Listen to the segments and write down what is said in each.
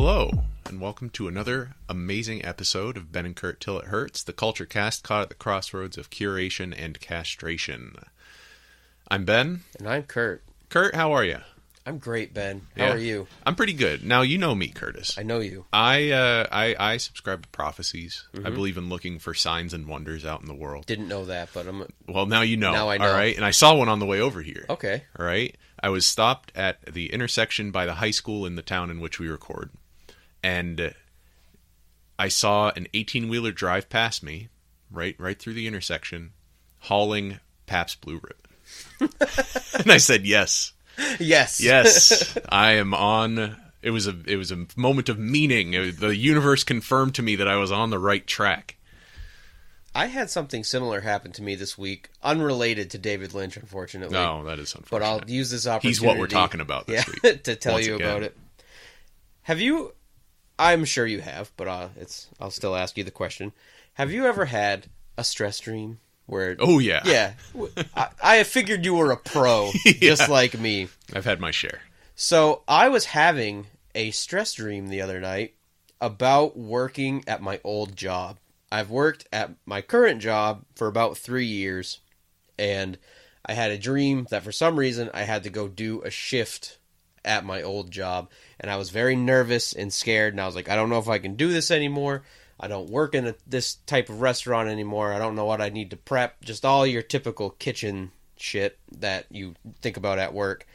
Hello, and welcome to another amazing episode of Ben and Curt Till It Hurts, the culture cast caught at the crossroads of curation and castration. I'm Ben. And I'm Curt. Curt, how are you? I'm great, Ben. How are you? I'm pretty good. Now, you know me, Curtis. I know you. I subscribe to prophecies. Mm-hmm. I believe in looking for signs and wonders out in the world. Didn't know that, but I'm... Well, now you know. Now I know. All right? And I saw one on the way over here. Okay. All right? I was stopped at the intersection by the high school in the town in which we record. And I saw an 18-wheeler drive past me, right through the intersection, hauling Pabst Blue Ribbon. And I said, yes. Yes. I am on. It was a moment of meaning. The universe confirmed to me that I was on the right track. I had something similar happen to me this week, unrelated to David Lynch, unfortunately. No, that is unfortunate. But I'll use this opportunity. He's what we're talking about this week. To tell you about it. Have you... I'm sure you have, but I'll still ask you the question. Have you ever had a stress dream where... Oh, yeah. Yeah. I figured you were a pro, just like me. I've had my share. So I was having a stress dream the other night about working at my old job. I've worked at my current job for about 3 years, and I had a dream that for some reason I had to go do a shift at my old job, and I was very nervous and scared, and I was like, I don't know if I can do this anymore. I don't work in this type of restaurant anymore. I don't know what I need to prep. Just all your typical kitchen shit that you think about at work.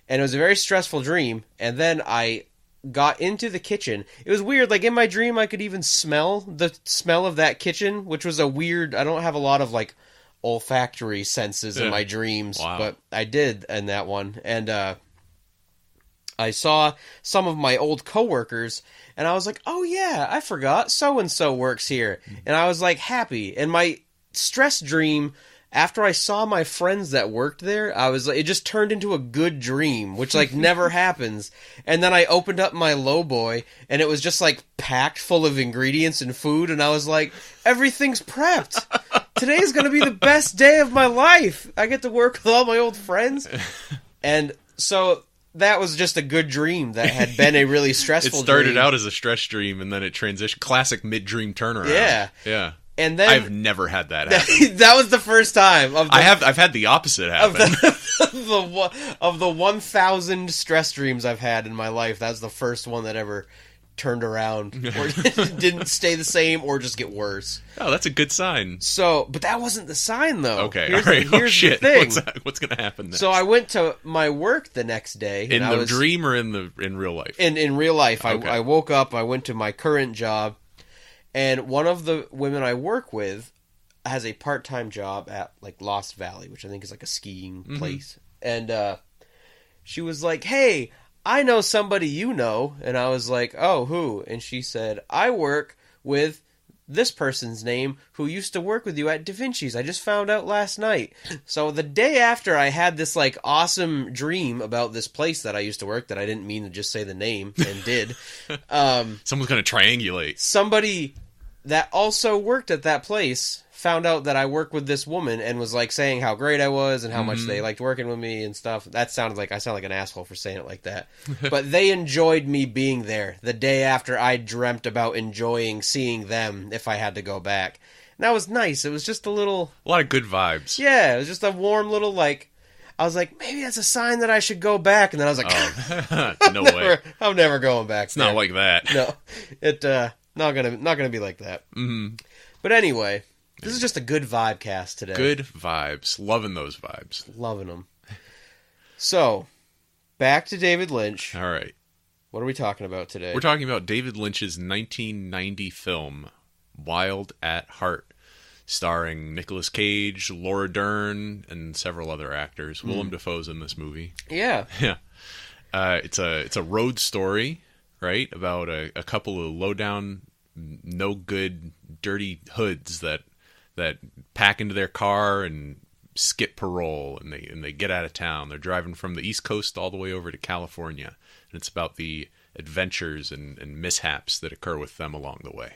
And it was a very stressful dream, and then I got into the kitchen. It was weird. Like, in my dream, I could even smell the smell of that kitchen, which was a weird... I don't have a lot of, like, olfactory senses in my dreams, but I did in that one. And I saw some of my old coworkers, and I was like, oh yeah, I forgot, so-and-so works here. And I was, like, happy. And my stress dream... After I saw my friends that worked there, I was like, it just turned into a good dream, which like never happens. And then I opened up my lowboy, and it was just like packed full of ingredients and food, and I was like, everything's prepped. Today's gonna be the best day of my life. I get to work with all my old friends. And so that was just a good dream that had been a really stressful dream. It started out as a stress dream, and then it transitioned. Classic mid-dream turnaround. Yeah. And then I've never had that happen. That was the first time. I've had the opposite happen. Of the 1,000 stress dreams I've had in my life, that's the first one that ever turned around, or didn't stay the same, or just get worse. Oh, that's a good sign. So, but that wasn't the sign, though. Okay, here's shit. The thing. What's going to happen next? So I went to my work the next day. In the dream or in real life? In real life. Okay. I woke up, I went to my current job, and one of the women I work with has a part-time job at, like, Lost Valley, which I think is, like, a skiing place. And she was like, hey, I know somebody you know. And I was like, oh, who? And she said, I work with this person's name who used to work with you at Da Vinci's. I just found out last night. So the day after I had this, like, awesome dream about this place that I used to work that I didn't mean to just say the name and did. Someone's going to triangulate. Somebody that also worked at that place found out that I work with this woman and was like saying how great I was and how much they liked working with me and stuff. That sounded like I sound like an asshole for saying it like that. But they enjoyed me being there the day after I dreamt about enjoying seeing them if I had to go back. And that was nice. It was just a lot of good vibes. Yeah, it was just a warm little, like, I was like, maybe that's a sign that I should go back. And then I was like, no way. I'm never going back. It's not like that. No, not gonna be like that. Mm-hmm. But anyway, this is just a good vibe cast today. Good vibes. Loving those vibes. Loving them. So, back to David Lynch. All right. What are we talking about today? We're talking about David Lynch's 1990 film, Wild at Heart, starring Nicolas Cage, Laura Dern, and several other actors. Willem Dafoe's in this movie. Yeah. Yeah. It's a road story, right? About a couple of low-down, no-good, dirty hoods that pack into their car and skip parole, and they get out of town. They're driving from the East Coast all the way over to California, and it's about the adventures and mishaps that occur with them along the way.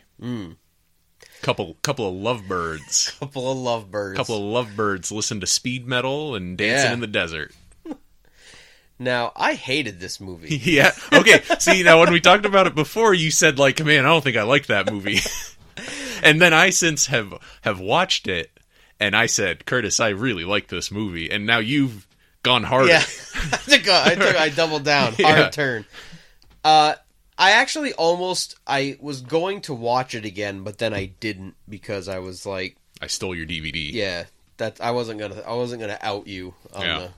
Couple of lovebirds. Couple of lovebirds. Couple of lovebirds listen to speed metal and dancing in the desert. Now, I hated this movie. Yeah. Okay. See, now when we talked about it before, you said like, "Man, I don't think I liked that movie." And then I since have watched it, and I said, "Curtis, I really like this movie." And now you've gone harder. Yeah, I doubled down. Hard turn. I was going to watch it again, but then I didn't because I was like, I stole your DVD. Yeah, I wasn't gonna out you. I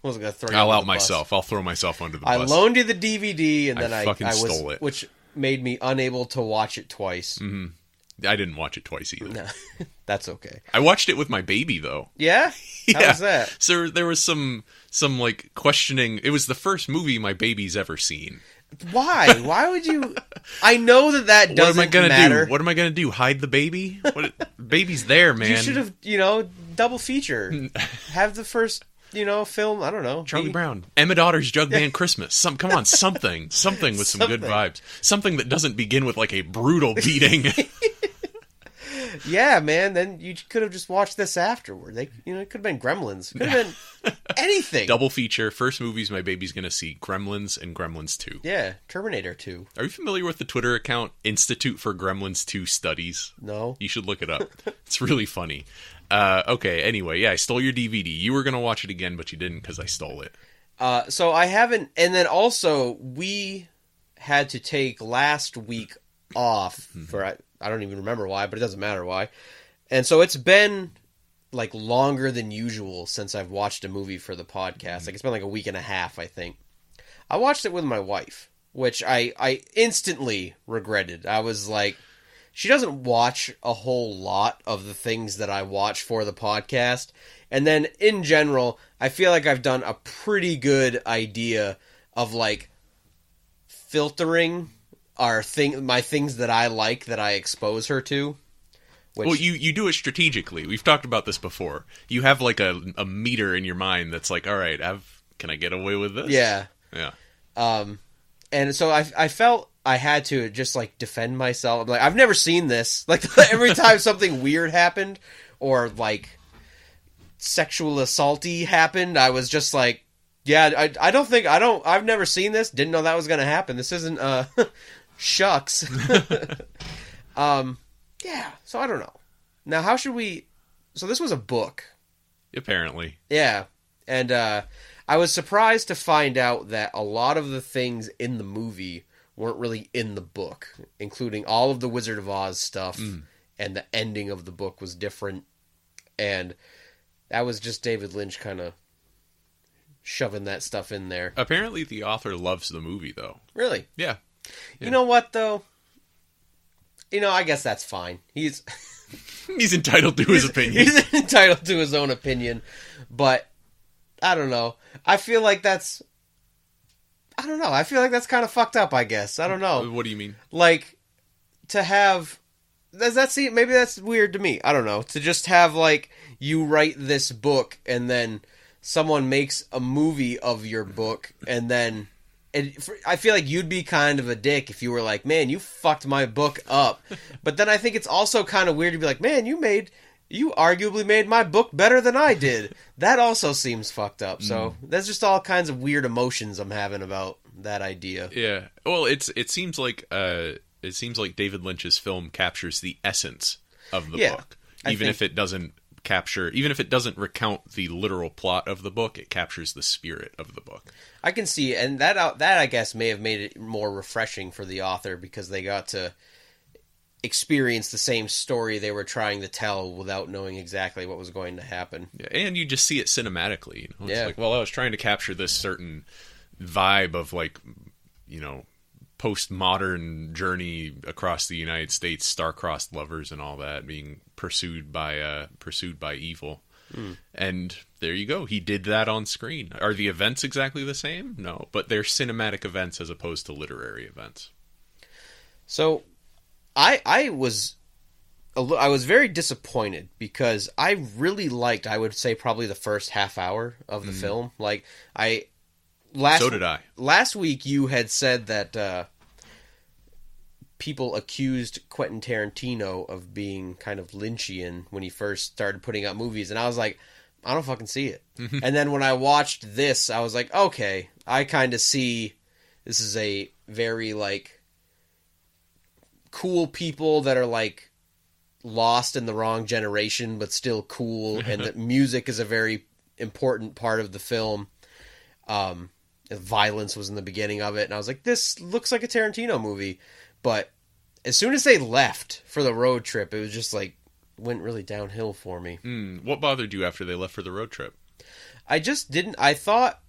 wasn't gonna throw you. I'll under out the myself. bus. I'll throw myself under the I bus. loaned you the DVD, and then I stole it, which made me unable to watch it twice. Mm-hmm. I didn't watch it twice either. No, that's okay. I watched it with my baby though. Yeah? How was that? So there was some like questioning. It was the first movie my baby's ever seen. Why? Why would you? I know that doesn't matter. What am I gonna do? What am I gonna do? Hide the baby? Baby's there, man. You should have, double feature. Have the first, film. I don't know. Charlie Brown, Emma Daughter's Jugman Christmas. Come on, something with some good vibes. Something that doesn't begin with like a brutal beating. Yeah, man. Then you could have just watched this afterward. It could have been Gremlins. Could have been anything. Double feature. First movies my baby's gonna see: Gremlins and Gremlins 2. Yeah, Terminator 2. Are you familiar with the Twitter account Institute for Gremlins 2 Studies? No. You should look it up. It's really funny. Okay. Anyway, yeah, I stole your DVD. You were gonna watch it again, but you didn't because I stole it. So I haven't. And then also we had to take last week off for. I don't even remember why, but it doesn't matter why. And so it's been like longer than usual since I've watched a movie for the podcast. Like it's been like a week and a half, I think. I watched it with my wife, which I instantly regretted. I was like, she doesn't watch a whole lot of the things that I watch for the podcast. And then in general, I feel like I've done a pretty good idea of like filtering my things that I like that I expose her to. Well, you do it strategically. We've talked about this before. You have like a meter in your mind that's like, all right, can I get away with this? Yeah. Yeah. And so I felt I had to just like defend myself. Like I've never seen this. Like every time something weird happened or like sexual assaulty happened, I was just like, yeah, I've never seen this. Didn't know that was going to happen. This isn't shucks. Yeah, so I don't know. Now, how should we... So this was a book. Apparently. Yeah, and I was surprised to find out that a lot of the things in the movie weren't really in the book, including all of the Wizard of Oz stuff, and the ending of the book was different, and that was just David Lynch kind of shoving that stuff in there. Apparently the author loves the movie, though. Really? Yeah. You know what, though? I guess that's fine. He's entitled to his opinion. He's entitled to his own opinion, but I don't know. I feel like that's kind of fucked up, I guess. I don't know. What do you mean? Like, to have... maybe that's weird to me. I don't know. To just have, like, you write this book, and then someone makes a movie of your book, and then... I feel like you'd be kind of a dick if you were like, man, you fucked my book up. But then I think it's also kind of weird to be like, man, you arguably made my book better than I did. That also seems fucked up. So there's just all kinds of weird emotions I'm having about that idea. Yeah. Well, it seems like David Lynch's film captures the essence of the book, even if it doesn't recount the literal plot of the book. It captures the spirit of the book. I can see, and that I guess may have made it more refreshing for the author because they got to experience the same story they were trying to tell without knowing exactly what was going to happen. Yeah, and you just see it cinematically. It's yeah. like, well, I was trying to capture this certain vibe of like, postmodern journey across the United States, star-crossed lovers and all that being pursued by evil. And there you go. He did that on screen. Are the events exactly the same? No, but they're cinematic events as opposed to literary events. So I was very disappointed because I really liked, I would say, probably the first half hour of the film. Like so did I. Last week you had said that people accused Quentin Tarantino of being kind of Lynchian when he first started putting out movies, and I was like, I don't fucking see it. And then when I watched this, I was like, okay, I kind of see this is a very, like, cool people that are, like, lost in the wrong generation, but still cool, and that music is a very important part of the film. Violence was in the beginning of it, and I was like, this looks like a Tarantino movie. But as soon as they left for the road trip, it was just like, went really downhill for me. What bothered you after they left for the road trip? I just didn't. I thought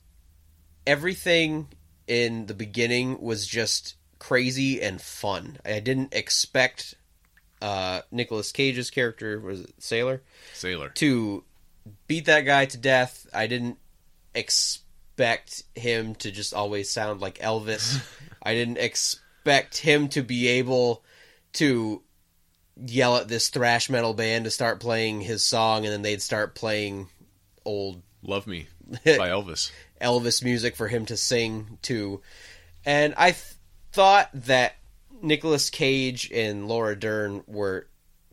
everything in the beginning was just crazy and fun. I didn't expect Nicolas Cage's character, was it Sailor, to beat that guy to death. I didn't expect him to just always sound like Elvis. I didn't expect him to be able to yell at this thrash metal band to start playing his song, and then they'd start playing old Love Me by Elvis music for him to sing to. And I thought that Nicolas Cage and Laura Dern were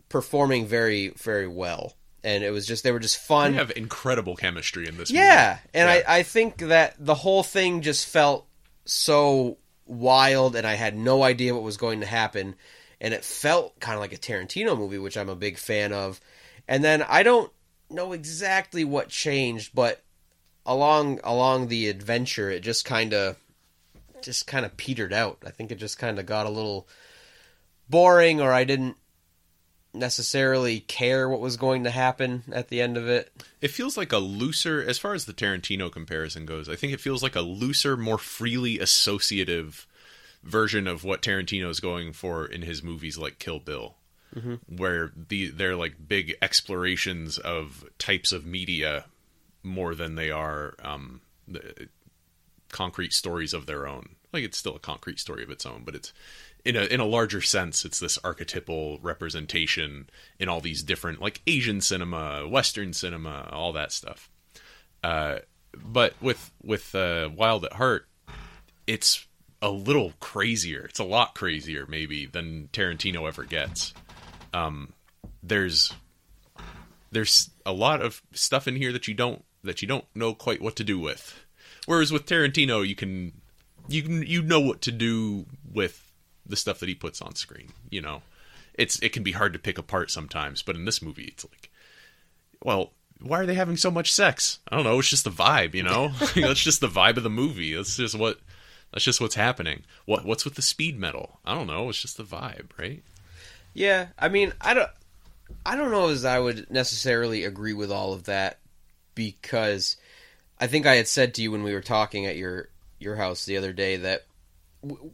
performing very, very well. And it was just, they were just fun. They have incredible chemistry in this movie. Yeah, and I think that the whole thing just felt so wild, and I had no idea what was going to happen. And it felt kind of like a Tarantino movie, which I'm a big fan of. And then I don't know exactly what changed, but along the adventure, it just kind of petered out. I think it just kind of got a little boring, or I didn't necessarily care what was going to happen at the end of it. It feels like a looser, as far as the Tarantino comparison goes, I think it feels like a looser, more freely associative version of what Tarantino's going for in his movies like Kill Bill. Where they're like big explorations of types of media more than they are the concrete stories of their own. Like, it's still a concrete story of its own, but it's in a larger sense, it's this archetypal representation in all these different, like, Asian cinema, Western cinema, all that stuff. But with Wild at Heart, it's a little crazier. It's a lot crazier, maybe, than Tarantino ever gets. There's a lot of stuff in here that you don't know quite what to do with. Whereas with Tarantino, you know what to do with the stuff that he puts on screen. You know, it can be hard to pick apart sometimes, but in this movie, it's like, well, why are they having so much sex? I don't know. It's just the vibe, you know. That's just the vibe of the movie. That's just what's happening. What's with the speed metal? I don't know. It's just the vibe, right? Yeah, I mean, I don't know as I would necessarily agree with all of that, because I think I had said to you when we were talking at your house the other day that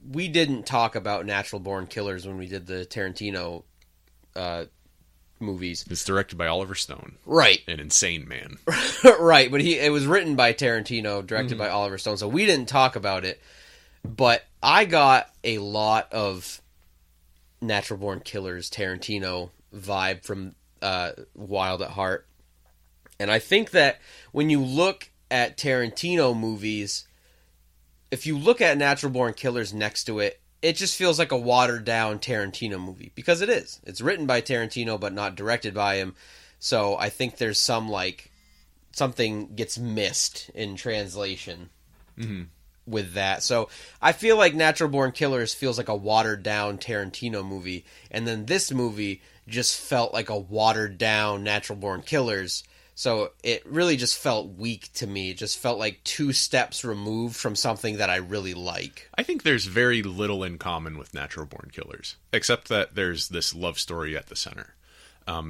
we didn't talk about Natural Born Killers when we did the Tarantino movies. It's directed by Oliver Stone. Right. An insane man. Right, but it was written by Tarantino, directed by Oliver Stone, so we didn't talk about it. But I got a lot of Natural Born Killers Tarantino vibe from Wild at Heart. And I think that when you look at Tarantino movies, if you look at Natural Born Killers next to it, it just feels like a watered down Tarantino movie, because it is. It's written by Tarantino but not directed by him. So I think there's something gets missed in translation. With that. So I feel like Natural Born Killers feels like a watered down Tarantino movie, and then this movie just felt like a watered down Natural Born Killers. So it really just felt weak to me. It just felt like 2 steps removed from something that I really like. I think there's very little in common with Natural Born Killers, except that there's this love story at the center.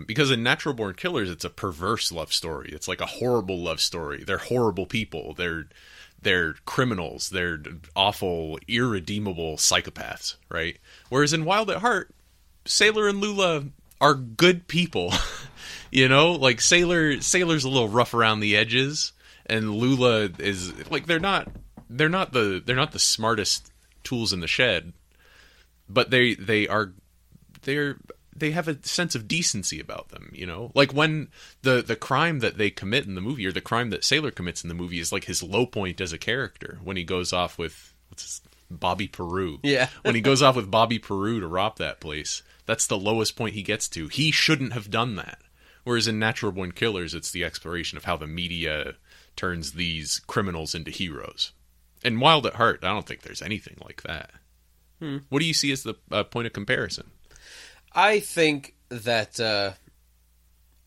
Because in Natural Born Killers, it's a perverse love story. It's like a horrible love story. They're horrible people. They're criminals. They're awful, irredeemable psychopaths, right? Whereas in Wild at Heart, Sailor and Lula are good people. You know, like Sailor's a little rough around the edges, and Lula is like they're not the smartest tools in the shed, but they have a sense of decency about them, you know? Like when the crime that they commit in the movie, or the crime that Sailor commits in the movie, is like his low point as a character, when he goes off with Bobby Peru. Yeah. When he goes off with Bobby Peru to rob that place, that's the lowest point he gets to. He shouldn't have done that. Whereas in Natural Born Killers, it's the exploration of how the media turns these criminals into heroes. And Wild at Heart, I don't think there's anything like that. What do you see as the point of comparison? I think that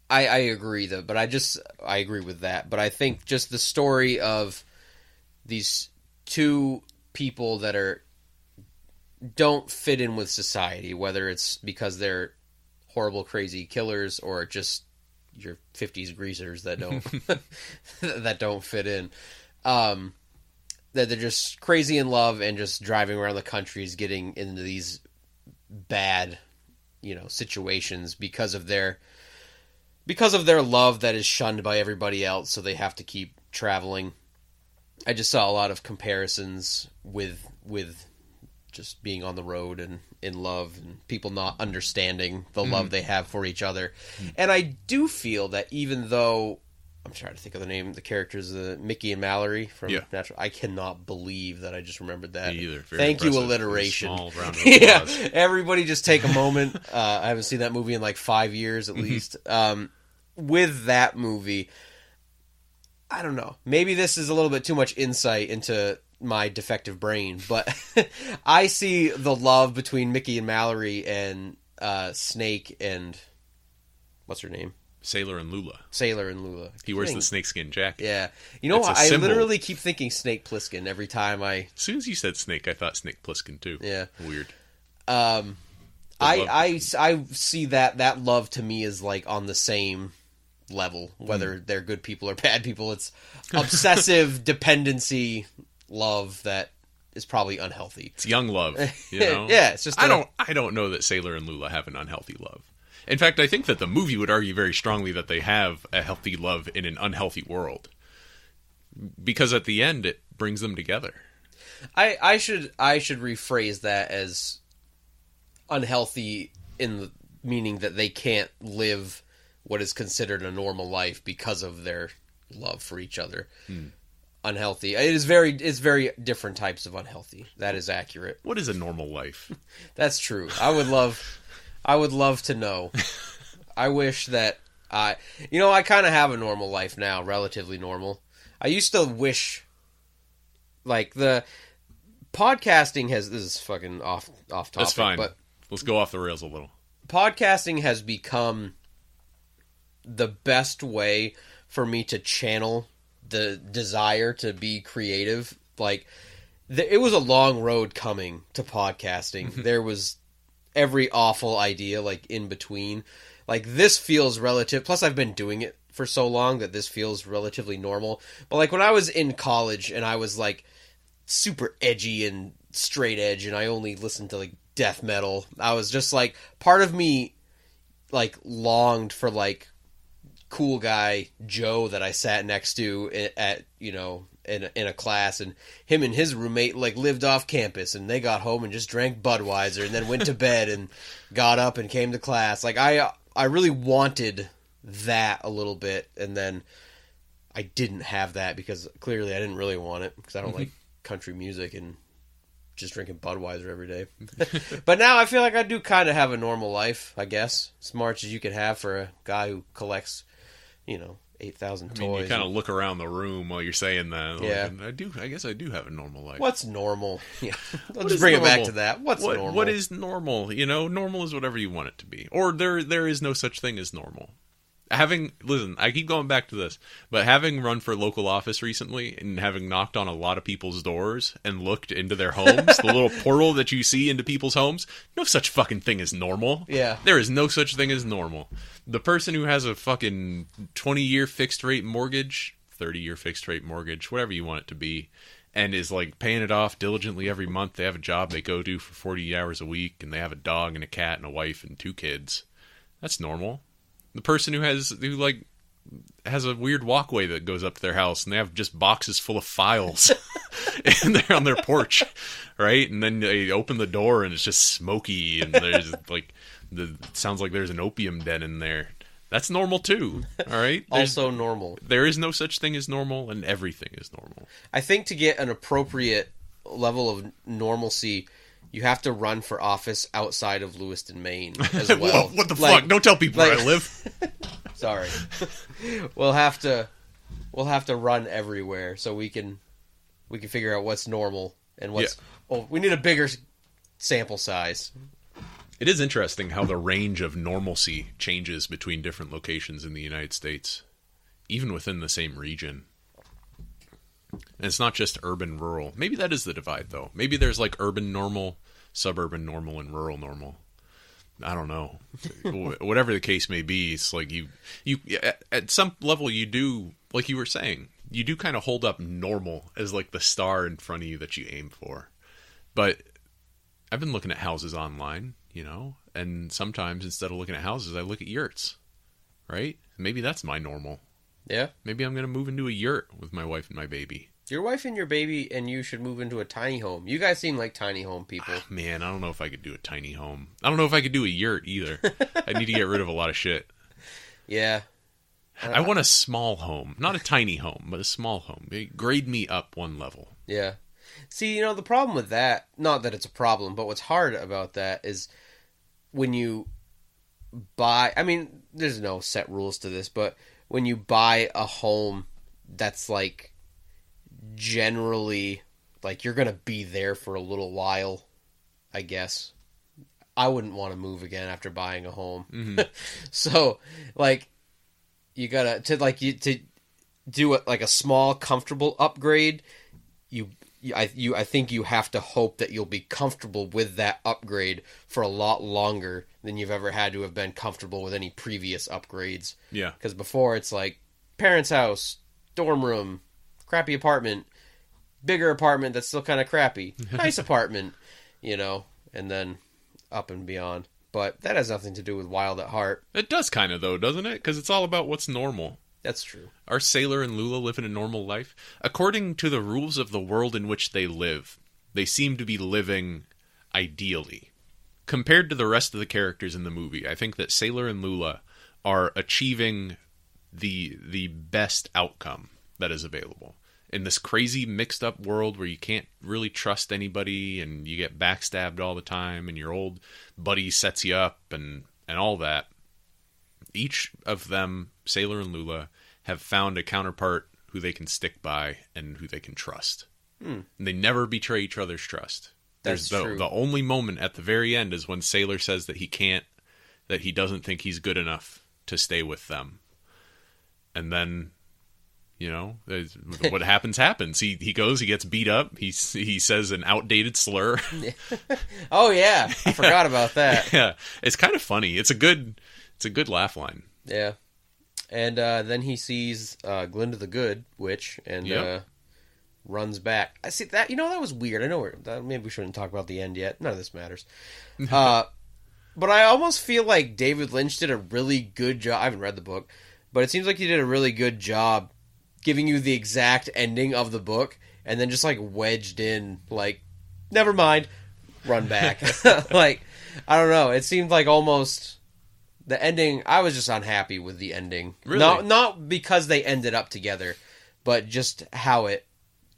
I agree though, but I agree with that. But I think just the story of these two people that don't fit in with society, whether it's because they're horrible, crazy killers or just your 50s greasers that don't that don't fit in. That they're just crazy in love and just driving around the countries, getting into these bad, situations because of their love that is shunned by everybody else, so they have to keep traveling. I just saw a lot of comparisons with just being on the road and in love and people not understanding the love they have for each other. And I do feel that even though I'm trying to think of the name, the characters, Mickey and Mallory from Natural. I cannot believe that I just rememred that. Me either. Thank you, alliteration. Small round of applause. Everybody just take a moment. I haven't seen that movie in like 5 years at least. With that movie, I don't know. Maybe this is a little bit too much insight into my defective brain, but I see the love between Mickey and Mallory and Snake and what's her name? Sailor and Lula. He wears the snakeskin jacket. Yeah. You know what? I literally keep thinking Snake Plissken every time I... As soon as you said Snake, I thought Snake Plissken too. Yeah. Weird. I see that love to me is like on the same level, whether they're good people or bad people. It's obsessive dependency love that is probably unhealthy. It's young love, Yeah, it's just... I don't know that Sailor and Lula have an unhealthy love. In fact, I think that the movie would argue very strongly that they have a healthy love in an unhealthy world. Because at the end, it brings them together. I should rephrase that as unhealthy in the meaning that they can't live what is considered a normal life because of their love for each other. Unhealthy. It's very different types of unhealthy. That is accurate. What is a normal life? That's true. I would love to know. I wish that I kind of have a normal life now, relatively normal. I used to wish, like, the podcasting this is fucking off topic. That's fine. But let's go off the rails a little. Podcasting has become the best way for me to channel the desire to be creative. Like, it was a long road coming to podcasting. There was every awful idea, like, in between. Like, this feels relative... Plus, I've been doing it for so long that this feels relatively normal. But, like, when I was in college and I was, like, super edgy and straight edge and I only listened to, like, death metal, I was just, like... Part of me, like, longed for, like, cool guy Joe that I sat next to at in a class, and him and his roommate like lived off campus, and they got home and just drank Budweiser and then went to bed and got up and came to class. Like I really wanted that a little bit, and then I didn't have that because clearly I didn't really want it because I don't like country music and just drinking Budweiser every day. But now I feel like I do kind of have a normal life, I guess, as much as you could have for a guy who collects 8,000 toys. You kind of look around the room while you're saying that. Yeah. Like, I guess I do have a normal life. What's normal? Yeah. Let's bring it back to that. What's normal? What is normal? Normal is whatever you want it to be. Or there is no such thing as normal. Listen, I keep going back to this, but having run for local office recently and having knocked on a lot of people's doors and looked into their homes, the little portal that you see into people's homes, no such fucking thing as normal. Yeah. There is no such thing as normal. The person who has a fucking 20-year fixed rate mortgage, 30-year fixed rate mortgage, whatever you want it to be, and is like paying it off diligently every month. They have a job they go to for 40 hours a week, and they have a dog and a cat and a wife and 2 kids. That's normal. The person who has a weird walkway that goes up to their house, and they have just boxes full of files and they're on their porch, right? And then they open the door and it's just smoky, and there's like it sounds like there's an opium den in there. That's normal too, all right? Also normal. There is no such thing as normal, and everything is normal. I think to get an appropriate level of normalcy, you have to run for office outside of Lewiston, Maine, as well. What the fuck? Don't tell people where I live. Sorry. We'll have to run everywhere so we can we can figure out what's normal and what's... Yeah. Oh, we need a bigger sample size. It is interesting how the range of normalcy changes between different locations in the United States, even within the same region. And it's not just urban, rural. Maybe that is the divide, though. Maybe there's like urban normal, suburban normal, and rural normal. I don't know. Whatever the case may be, it's like you at some level you do, like you were saying, you do kind of hold up normal as like the star in front of you that you aim for. But I've been looking at houses online, you know, and sometimes instead of looking at houses, I look at yurts, right? Maybe that's my normal. Yeah. Maybe I'm going to move into a yurt with my wife and my baby. Your wife and your baby and you should move into a tiny home. You guys seem like tiny home people. Man, I don't know if I could do a tiny home. I don't know if I could do a yurt either. I need to get rid of a lot of shit. Yeah. I want a small home. Not a tiny home, but a small home. Grade me up one level. Yeah. See, you know, the problem with that, not that it's a problem, but what's hard about that is when you buy, I mean, there's no set rules to this, but when you buy a home that's like generally like you're going to be there for a little while, I guess. I wouldn't want to move again after buying a home. Mm-hmm. So, like, you got to do it like a small, comfortable upgrade. I think you have to hope that you'll be comfortable with that upgrade for a lot longer than you've ever had to have been comfortable with any previous upgrades. Yeah. Because before it's like parents' house, dorm room, crappy apartment, bigger apartment that's still kind of crappy, nice apartment, you know, and then up and beyond. But that has nothing to do with Wild at Heart. It does kind of, though, doesn't it? Because it's all about what's normal. That's true. Are Sailor and Lula living a normal life? According to the rules of the world in which they live, they seem to be living ideally. Compared to the rest of the characters in the movie, I think that Sailor and Lula are achieving the best outcome that is available. In this crazy mixed up world where you can't really trust anybody and you get backstabbed all the time and your old buddy sets you up and all that, each of them, Sailor and Lula, have found a counterpart who they can stick by and who they can trust. And they never betray each other's trust. That's true. The only moment at the very end is when Sailor says that he doesn't think he's good enough to stay with them. And then, you know, what happens. He goes, he gets beat up. He says an outdated slur. Oh yeah, I forgot about that. Yeah, it's kind of funny. It's a good laugh line. Yeah, and then he sees Glinda the Good Witch and runs back. I see that. You know, that was weird. I know maybe we shouldn't talk about the end yet. None of this matters. But I almost feel like David Lynch did a really good job. I haven't read the book, but it seems like he did a really good job giving you the exact ending of the book and then just like wedged in like, never mind, run back. Like, I don't know. It seemed like almost the ending. I was just unhappy with the ending. Really? Not because they ended up together, but just how it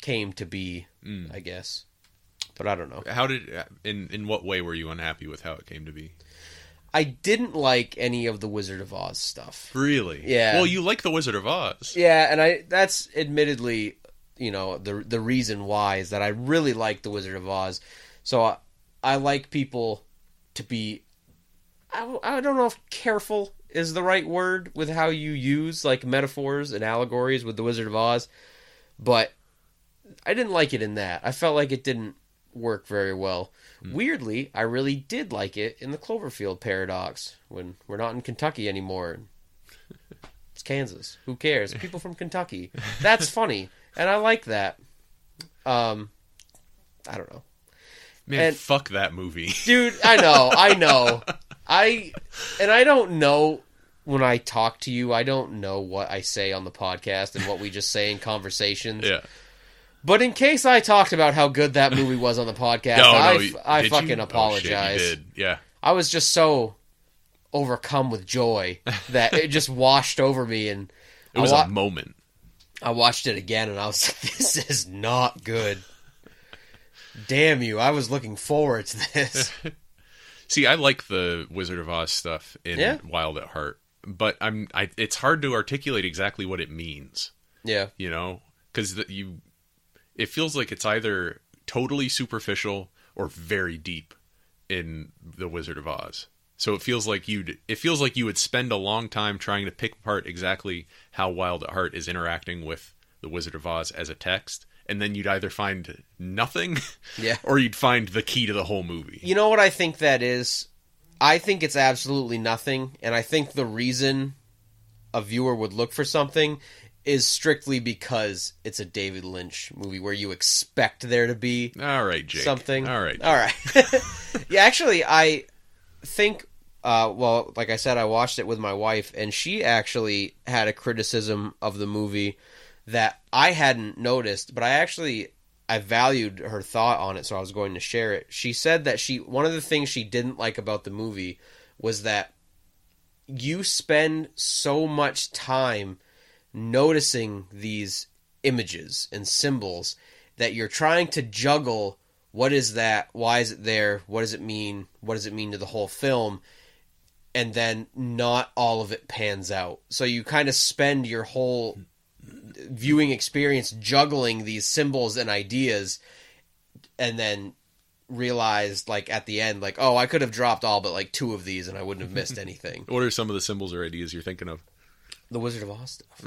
came to be, I guess. But I don't know. How did in what way were you unhappy with how it came to be? I didn't like any of the Wizard of Oz stuff. Really? Yeah. Well, you like the Wizard of Oz. Yeah, and that's admittedly, you know, the reason why is that I really like the Wizard of Oz. So I like people to be, I don't know if careful is the right word with how you use like metaphors and allegories with the Wizard of Oz, but I didn't like it in that. I felt like it didn't work very well. Weirdly, I really did like it in the Cloverfield paradox when we're not in Kentucky anymore. It's Kansas. Who cares? People from Kentucky. That's funny, and I like that. I don't know. Man, fuck that movie. Dude, I know. I don't know when I talk to you, I don't know what I say on the podcast and what we just say in conversations. Yeah. But in case I talked about how good that movie was on the podcast, I fucking apologize. Oh, shit, you did. Yeah. I was just so overcome with joy that it just washed over me, and it was a moment. I watched it again, and I was like, "This is not good." Damn you! I was looking forward to this. See, I like the Wizard of Oz stuff in Wild at Heart, but it's hard to articulate exactly what it means. Yeah, you know, because it feels like it's either totally superficial or very deep in The Wizard of Oz. So it feels like you would spend a long time trying to pick apart exactly how Wild at Heart is interacting with The Wizard of Oz as a text, and then you'd either find nothing, or you'd find the key to the whole movie. You know what I think that is? I think it's absolutely nothing, and I think the reason a viewer would look for something is strictly because it's a David Lynch movie where you expect there to be all right, Jake. something. All right. Yeah, actually, I think, well, like I said, I watched it with my wife, and she actually had a criticism of the movie that I hadn't noticed, but I valued her thought on it, so I was going to share it. She said that one of the things she didn't like about the movie was that you spend so much time noticing these images and symbols that you're trying to juggle. What is that? Why is it there? What does it mean? What does it mean to the whole film? And then not all of it pans out. So you kind of spend your whole viewing experience juggling these symbols and ideas, and then realized, like, at the end, like, oh, I could have dropped all but like 2 of these and I wouldn't have missed anything. What are some of the symbols or ideas you're thinking of? The Wizard of Oz stuff.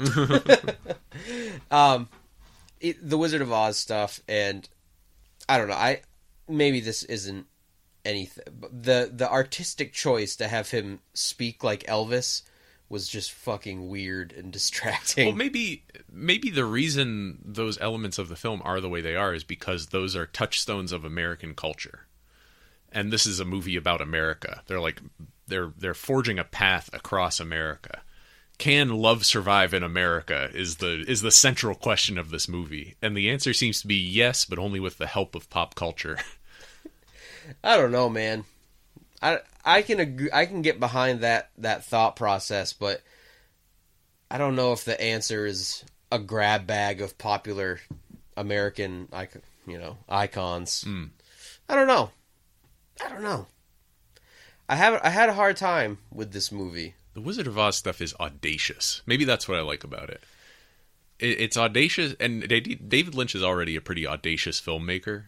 The Wizard of Oz stuff, and I don't know, maybe this isn't anything, but the artistic choice to have him speak like Elvis was just fucking weird and distracting. Well, maybe the reason those elements of the film are the way they are is because those are touchstones of American culture. And this is a movie about America. They're forging a path across America. Can love survive in America is the central question of this movie. And the answer seems to be yes, but only with the help of pop culture. I don't know, man. I can get behind that thought process, but I don't know if the answer is a grab bag of popular American icons. I don't know. I had a hard time with this movie. The Wizard of Oz stuff is audacious. Maybe that's what I like about it. It's audacious, and David Lynch is already a pretty audacious filmmaker.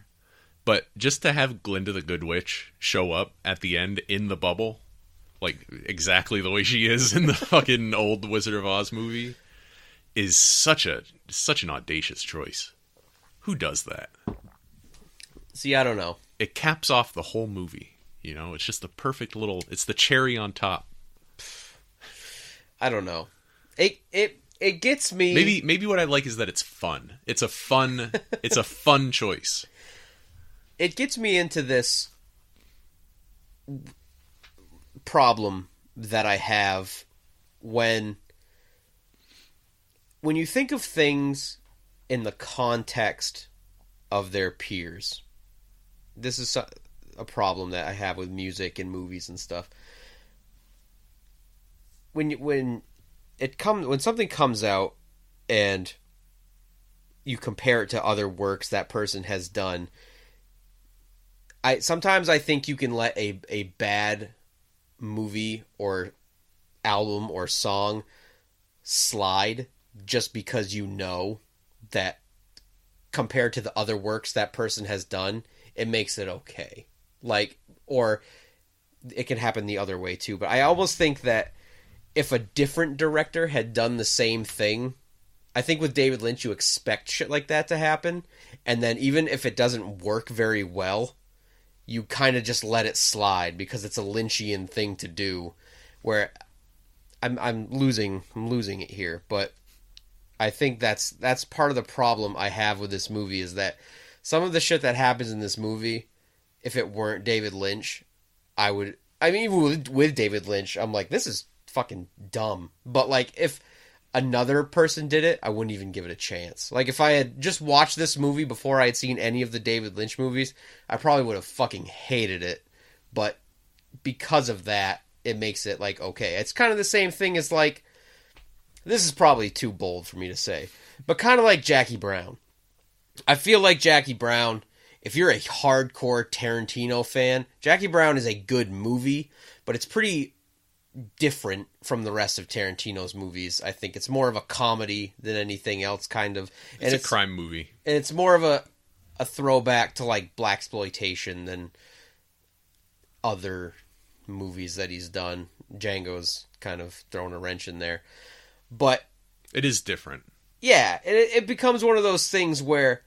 But just to have Glinda the Good Witch show up at the end in the bubble, like exactly the way she is in the fucking old Wizard of Oz movie, is such an audacious choice. Who does that? See, I don't know. It caps off the whole movie. You know, it's just the perfect it's the cherry on top. I don't know. It gets me. Maybe what I like is that it's fun. It's a fun choice. It gets me into this problem that I have when you think of things in the context of their peers. This is a problem that I have with music and movies and stuff. When something comes out and you compare it to other works that person has done, sometimes I think you can let a bad movie or album or song slide just because you know that compared to the other works that person has done, it makes it okay. Or it can happen the other way too. But I almost think that if a different director had done the same thing, I think with David Lynch you expect shit like that to happen, and then even if it doesn't work very well, you kind of just let it slide because it's a Lynchian thing to do. Where I'm losing it here, but I think that's part of the problem I have with this movie is that some of the shit that happens in this movie, if it weren't David Lynch, even with David Lynch, I'm like, this is fucking dumb. But like, if another person did it, I wouldn't even give it a chance. Like, if I had just watched this movie before I had seen any of the David Lynch movies, I probably would have fucking hated it. But because of that, it makes it like, okay. It's kind of the same thing as like, this is probably too bold for me to say, but kind of like Jackie Brown. I feel like Jackie Brown, if you're a hardcore Tarantino fan, Jackie Brown is a good movie, but it's pretty different from the rest of Tarantino's movies. I think it's more of a comedy than anything else, kind of. And it's a crime movie. And it's more of a throwback to like blaxploitation than other movies that he's done. Django's kind of thrown a wrench in there. But it is different. Yeah, it becomes one of those things where,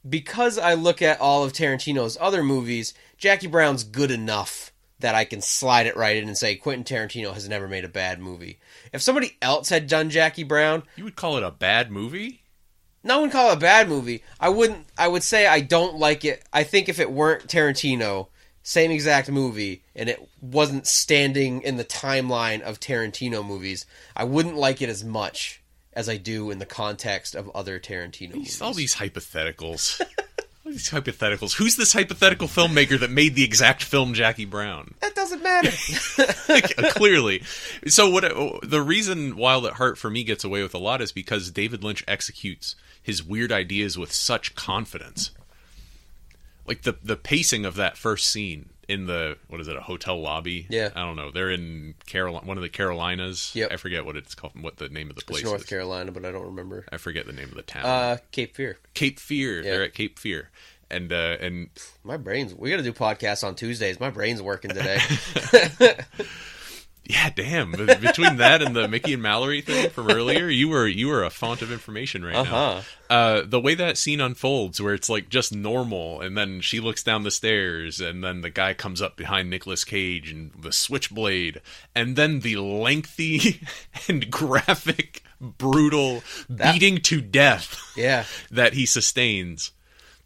because I look at all of Tarantino's other movies, Jackie Brown's good enough that I can slide it right in and say Quentin Tarantino has never made a bad movie. If somebody else had done Jackie Brown... You would call it a bad movie? No one would call it a bad movie. I would say I don't like it. I think if it weren't Tarantino, same exact movie, and it wasn't standing in the timeline of Tarantino movies, I wouldn't like it as much as I do in the context of other Tarantino movies. All these hypotheticals. Who's this hypothetical filmmaker that made the exact film Jackie Brown? That doesn't matter. Clearly. So the reason Wild at Heart for me gets away with a lot is because David Lynch executes his weird ideas with such confidence. Like the pacing of that first scene in the, what is it, a hotel lobby? Yeah. I don't know. They're in one of the Carolinas. Yep. I forget what it's called, what the name of the place is. North is. Carolina, but I don't remember. I forget the name of the town. Cape Fear. Cape Fear. Yeah. They're at Cape Fear. And my brain's... We got to do podcasts on Tuesdays. My brain's working today. Yeah, damn. Between that and the Mickey and Mallory thing from earlier, you were a font of information right now. The way that scene unfolds, where it's like just normal, and then she looks down the stairs, and then the guy comes up behind Nicolas Cage and the switchblade, and then the lengthy and graphic, brutal beating to death that he sustains.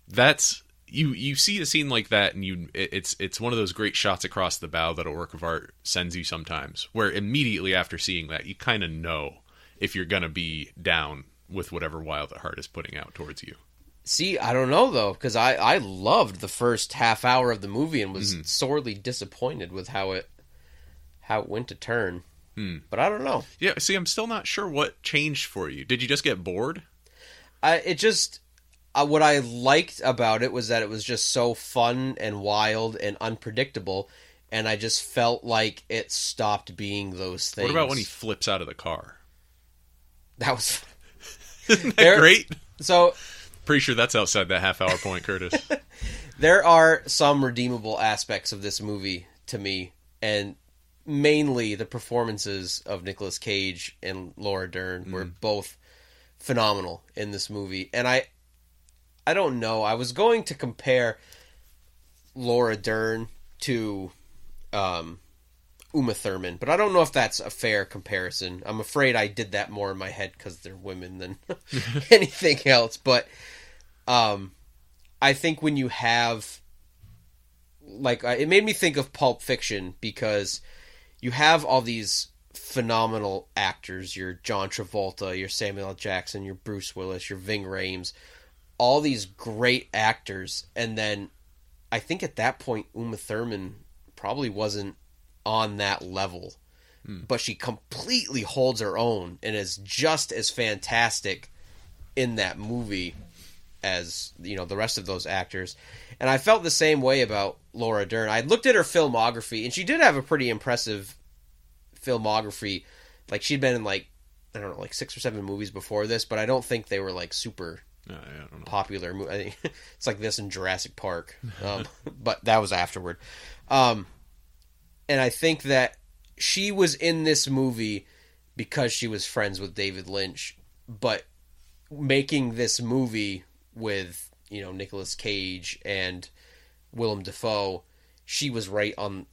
That's... You see a scene like that, and it's one of those great shots across the bow that a work of art sends you sometimes, where immediately after seeing that, you kind of know if you're going to be down with whatever Wild at Heart is putting out towards you. See, I don't know, though, because I loved the first half hour of the movie and was sorely disappointed with how it went to turn. But I don't know. Yeah, see, I'm still not sure what changed for you. Did you just get bored? What I liked about it was that it was just so fun and wild and unpredictable, and I just felt like it stopped being those things. What about when he flips out of the car? That was... Isn't that great? So... Pretty sure that's outside that half-hour point, Curtis. There are some redeemable aspects of this movie to me, and mainly the performances of Nicolas Cage and Laura Dern were both phenomenal in this movie. And I don't know. I was going to compare Laura Dern to Uma Thurman, but I don't know if that's a fair comparison. I'm afraid I did that more in my head because they're women than anything else. But I think when you have... it made me think of Pulp Fiction, because you have all these phenomenal actors. Your John Travolta, your Samuel L. Jackson, your Bruce Willis, your Ving Rhames, all these great actors, and then I think at that point Uma Thurman probably wasn't on that level, but she completely holds her own and is just as fantastic in that movie as, the rest of those actors. And I felt the same way about Laura Dern. I looked at her filmography, and she did have a pretty impressive filmography. Like, she'd been in 6 or 7 movies before this, but I don't think they were super I don't know. Popular. I think it's like this in Jurassic Park, but that was afterward. And I think that she was in this movie because she was friends with David Lynch, but making this movie with Nicolas Cage and Willem Dafoe, she was right on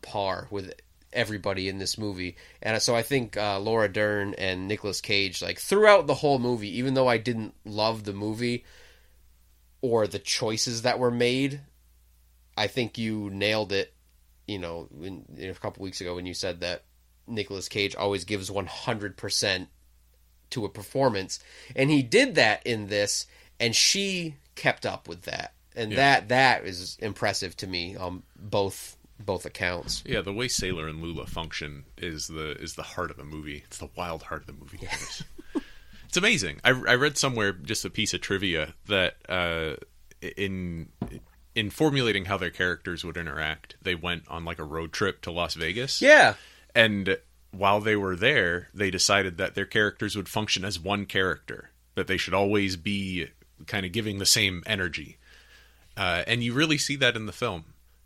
par with everybody in this movie. And so I think Laura Dern and Nicolas Cage, throughout the whole movie, even though I didn't love the movie or the choices that were made, I think you nailed it, a couple weeks ago when you said that Nicolas Cage always gives 100% to a performance. And he did that in this, and she kept up with that. And that is impressive to me on both accounts. Yeah, the way Sailor and Lula function is the heart of the movie. It's the wild heart of the movie. Yeah. It's amazing. I read somewhere just a piece of trivia that in formulating how their characters would interact, they went on a road trip to Las Vegas. Yeah. And while they were there, they decided that their characters would function as one character, that they should always be kind of giving the same energy. And you really see that in the film.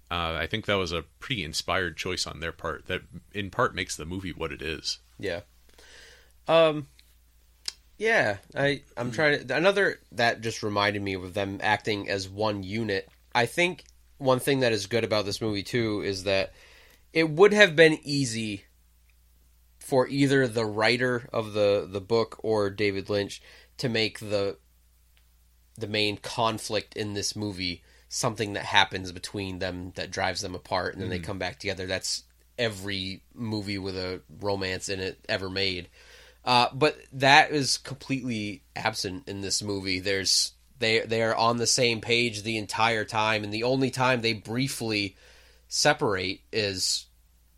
I think that was a pretty inspired choice on their part that in part makes the movie what it is. Yeah. Yeah, I'm trying to... Another that just reminded me of them acting as one unit. I think one thing that is good about this movie, too, is that it would have been easy for either the writer of the book or David Lynch to make the main conflict in this movie something that happens between them that drives them apart, and then they come back together. That's every movie with a romance in it ever made. But that is completely absent in this movie. They are on the same page the entire time, and the only time they briefly separate is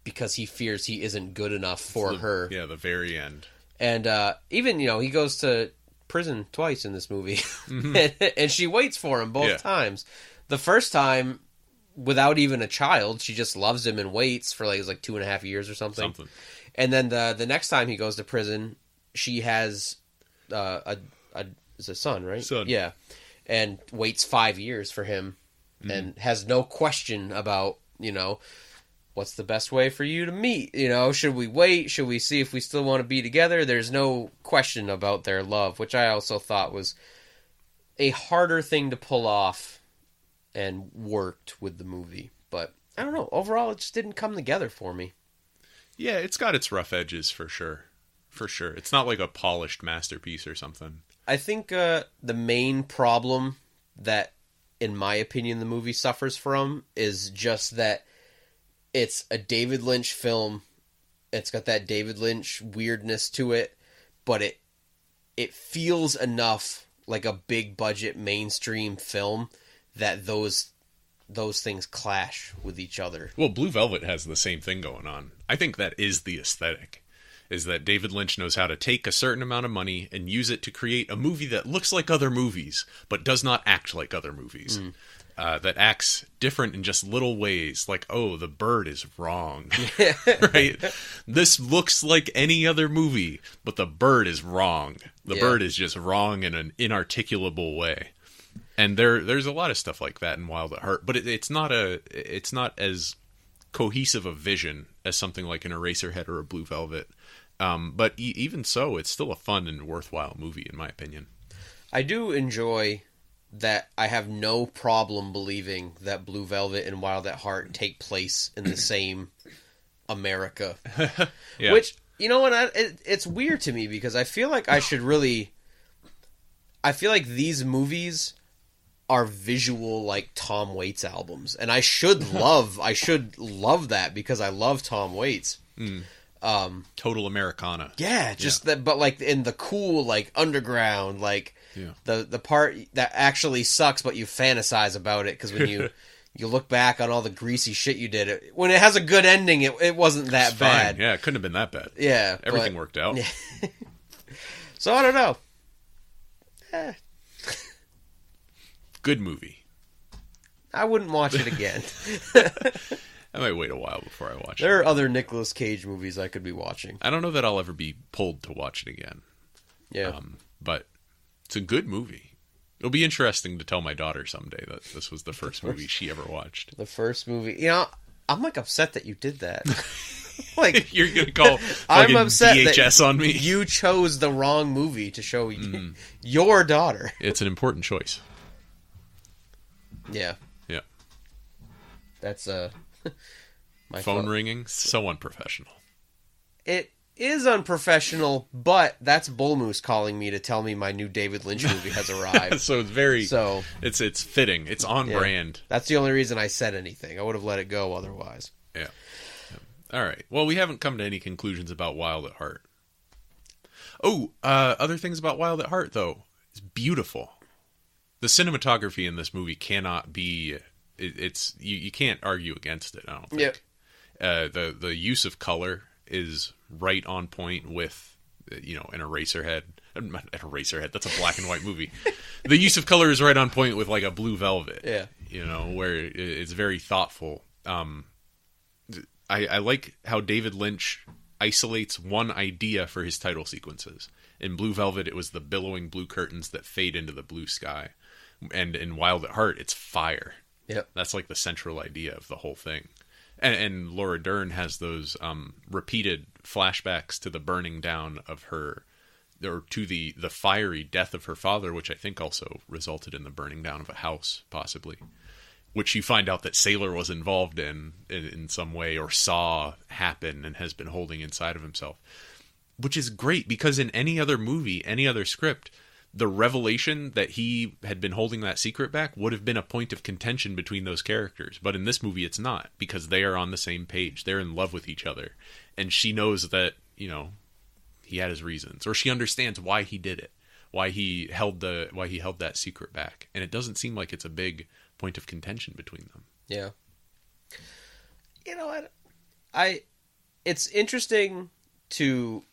because he fears he isn't good enough for her. Yeah, the very end. And even, he goes to prison twice in this movie, and she waits for him both times. The first time, without even a child, she just loves him and waits for like 2.5 years or something. And then the next time he goes to prison, she has it's a son, right? Son. Yeah. And waits 5 years for him and has no question about, what's the best way for you to meet? Should we wait? Should we see if we still want to be together? There's no question about their love, which I also thought was a harder thing to pull off and worked with the movie. But I don't know. Overall, it just didn't come together for me. Yeah, it's got its rough edges for sure. For sure. It's not like a polished masterpiece or something. I think the main problem that, in my opinion, the movie suffers from is just that it's a David Lynch film. It's got that David Lynch weirdness to it, but it feels enough like a big budget mainstream film that those things clash with each other. Well, Blue Velvet has the same thing going on. I think that is the aesthetic, is that David Lynch knows how to take a certain amount of money and use it to create a movie that looks like other movies, but does not act like other movies. That acts different in just little ways, like, oh, the bird is wrong. Right? This looks like any other movie, but the bird is wrong. The bird is just wrong in an inarticulable way. And there's a lot of stuff like that in Wild at Heart, but it's not as cohesive a vision as something like an Eraserhead or a Blue Velvet. But even so, it's still a fun and worthwhile movie, in my opinion. I do enjoy that. I have no problem believing that Blue Velvet and Wild at Heart take place in the same America. Yeah. Which, it's weird to me because I feel like I feel like these movies are visual like Tom Waits albums, and I should love that because I love Tom Waits. Total Americana. Yeah, just that, but like in the cool like underground, like the part that actually sucks, but you fantasize about it because when you look back on all the greasy shit you did, when it has a good ending, it wasn't that bad. Fine. Yeah, it couldn't have been that bad. Yeah, everything worked out. So I don't know. Good movie. I wouldn't watch it again. I might wait a while before I watch it. There are other Nicolas Cage movies I could be watching. I don't know that I'll ever be pulled to watch it again. Yeah. But it's a good movie. It'll be interesting to tell my daughter someday that this was the first movie she ever watched. The first movie. I'm like upset that you did that. Like you're gonna call I'm upset DHS that on me. You chose the wrong movie to show your daughter. It's an important choice. Yeah. Yeah. That's my phone ringing. So unprofessional. It is unprofessional, but that's Bull Moose calling me to tell me my new David Lynch movie has arrived. So it's fitting. It's on brand. That's the only reason I said anything. I would have let it go otherwise. Yeah. All right. Well, we haven't come to any conclusions about Wild at Heart. Oh, other things about Wild at Heart though. It's beautiful. The cinematography in this movie cannot be. You can't argue against it. I don't think. Yeah. The use of color is right on point with an Eraserhead. Not an Eraserhead. That's a black and white movie. The use of color is right on point with like a Blue Velvet. Yeah. Where it's very thoughtful. I like how David Lynch isolates one idea for his title sequences. In Blue Velvet, it was the billowing blue curtains that fade into the blue sky. And in Wild at Heart, it's fire. Yep. That's like the central idea of the whole thing. And Laura Dern has those repeated flashbacks to the burning down of her, or to the fiery death of her father, which I think also resulted in the burning down of a house, possibly. Which you find out that Sailor was involved in some way, or saw happen and has been holding inside of himself. Which is great, because in any other movie, any other script, the revelation that he had been holding that secret back would have been a point of contention between those characters. But in this movie, it's not, because they are on the same page. They're in love with each other. And she knows that, you know, he had his reasons, or she understands why he did it, why he held that secret back. And it doesn't seem like it's a big point of contention between them. Yeah. You know what? It's interesting to,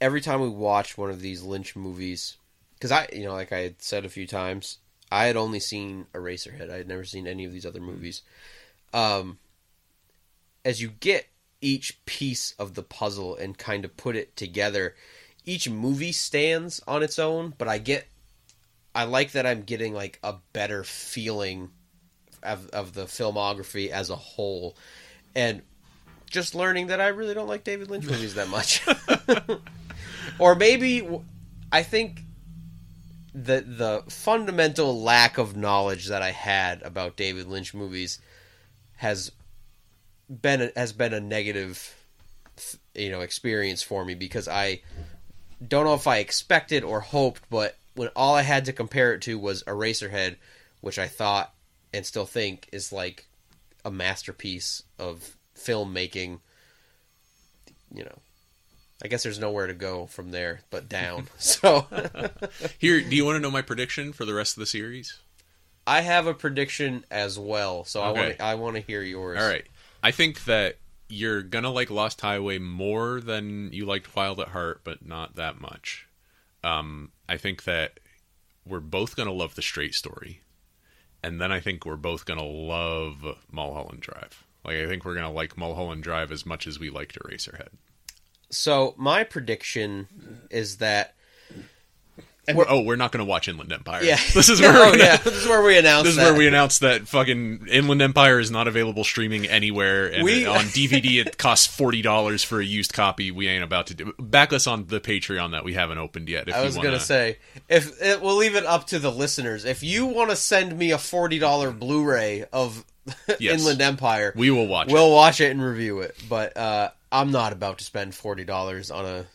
every time we watch one of these Lynch movies, because like I had said a few times, I had only seen Eraserhead. I had never seen any of these other movies. As you get each piece of the puzzle and kind of put it together, each movie stands on its own, but I like that I'm getting like a better feeling of the filmography as a whole, and just learning that I really don't like David Lynch movies that much. Or maybe I think the fundamental lack of knowledge that I had about David Lynch movies has been a negative, experience for me, because I don't know if I expected or hoped, but when all I had to compare it to was Eraserhead, which I thought and still think is like a masterpiece of filmmaking, I guess there's nowhere to go from there but down. So Here, do you want to know my prediction for the rest of the series? I have a prediction as well, so Okay. I want to hear yours. All right. I think that you're going to like Lost Highway more than you liked Wild at Heart, but not that much. I think that we're both going to love The Straight Story. And then I think we're both going to love Mulholland Drive. Like, I think we're going to like Mulholland Drive as much as we liked Eraserhead. So my prediction is that we're not going to watch Inland Empire. Yeah. This is where this is where we announce This is where we announce that fucking Inland Empire is not available streaming anywhere, and on DVD it costs $40 for a used copy. We ain't about to do. Back us on the Patreon that we haven't opened yet. If I was going to say, we'll leave it up to the listeners. If you want to send me a $40 Blu-ray of Yes. Inland Empire, we will watch we'll watch it and review it. But I'm not about to spend $40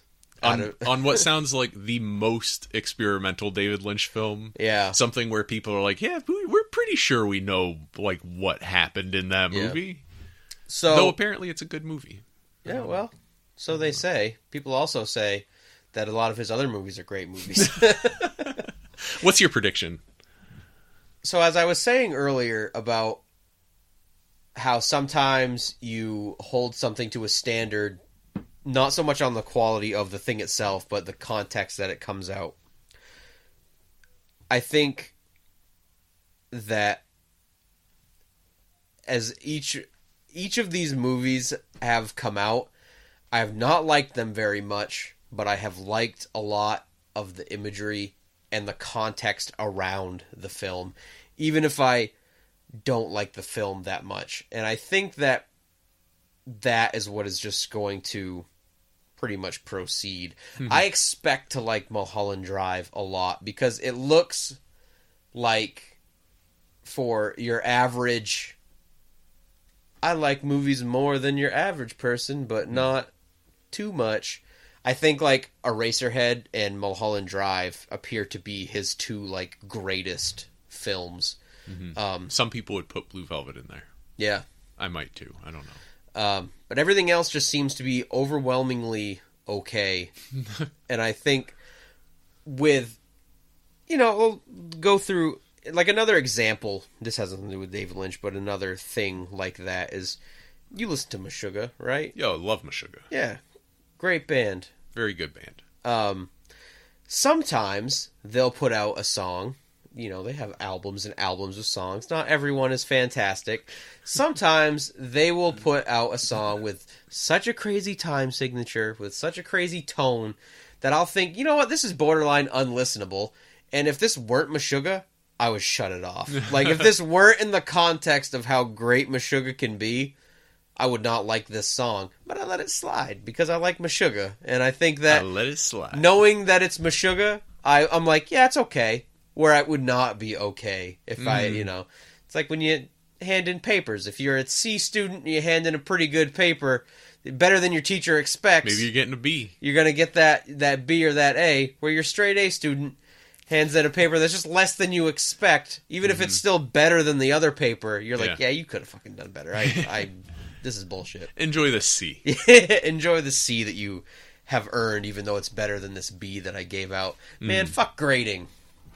on what sounds like the most experimental David Lynch film. Yeah. Something where people are like, yeah, we're pretty sure we know like what happened in that movie. So, though apparently it's a good movie. Yeah, well, so they say. People also say that a lot of his other movies are great movies. What's your prediction? So as I was saying earlier about how sometimes you hold something to a standard, not so much on the quality of the thing itself, but the context that it comes out. I think that as each of these movies have come out, I have not liked them very much, but I have liked a lot of the imagery and the context around the film, even if I don't like the film that much. And I think that is what is just going to pretty much proceed. Mm-hmm. I expect to like Mulholland Drive a lot, because it looks like, for your average, I like movies more than your average person, but not too much. I think like Eraserhead and Mulholland Drive appear to be his two like greatest films. Mm-hmm. Some people would put Blue Velvet in there. Yeah. I might too. I don't know. But everything else just seems to be overwhelmingly okay. And I think with, we'll go through, like, another example. This has nothing to do with David Lynch, but another thing like that is, you listen to Meshuggah, right? Yo, I love Meshuggah. Yeah. Great band. Very good band. Sometimes they'll put out a song they have albums and albums of songs. Not everyone is fantastic. Sometimes they will put out a song with such a crazy time signature, with such a crazy tone, that I'll think, you know what, this is borderline unlistenable. And if this weren't Meshuggah, I would shut it off. Like, if this weren't in the context of how great Meshuggah can be, I would not like this song. But I let it slide, because I like Meshuggah. And I think that, I let it slide. Knowing that it's Meshuggah, I'm like, yeah, it's okay. Where I would not be okay if it's like when you hand in papers. If you're a C student and you hand in a pretty good paper, better than your teacher expects. Maybe you're getting a B. You're going to get that B or that A, where your straight A student hands in a paper that's just less than you expect. Even if it's still better than the other paper, you're like, yeah, you could have fucking done better. This is bullshit. Enjoy the C. Enjoy the C that you have earned, even though it's better than this B that I gave out. Man, fuck grading.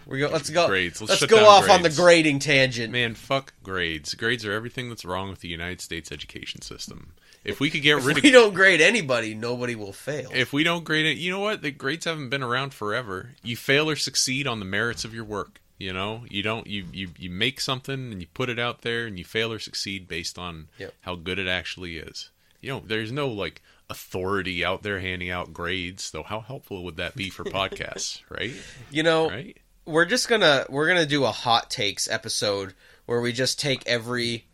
Let's go. Grades. Let's go off on the grading tangent. Man, fuck grades. Grades are everything that's wrong with the United States education system. If we could get rid of... If we don't grade anybody, nobody will fail. If we don't grade it... You know what? The grades haven't been around forever. You fail or succeed on the merits of your work. You know? You don't... You make something and you put it out there and you fail or succeed based on how good it actually is. There's no, like, authority out there handing out grades, though how helpful would that be for podcasts, right? Right? We're gonna do a hot takes episode where we just take every,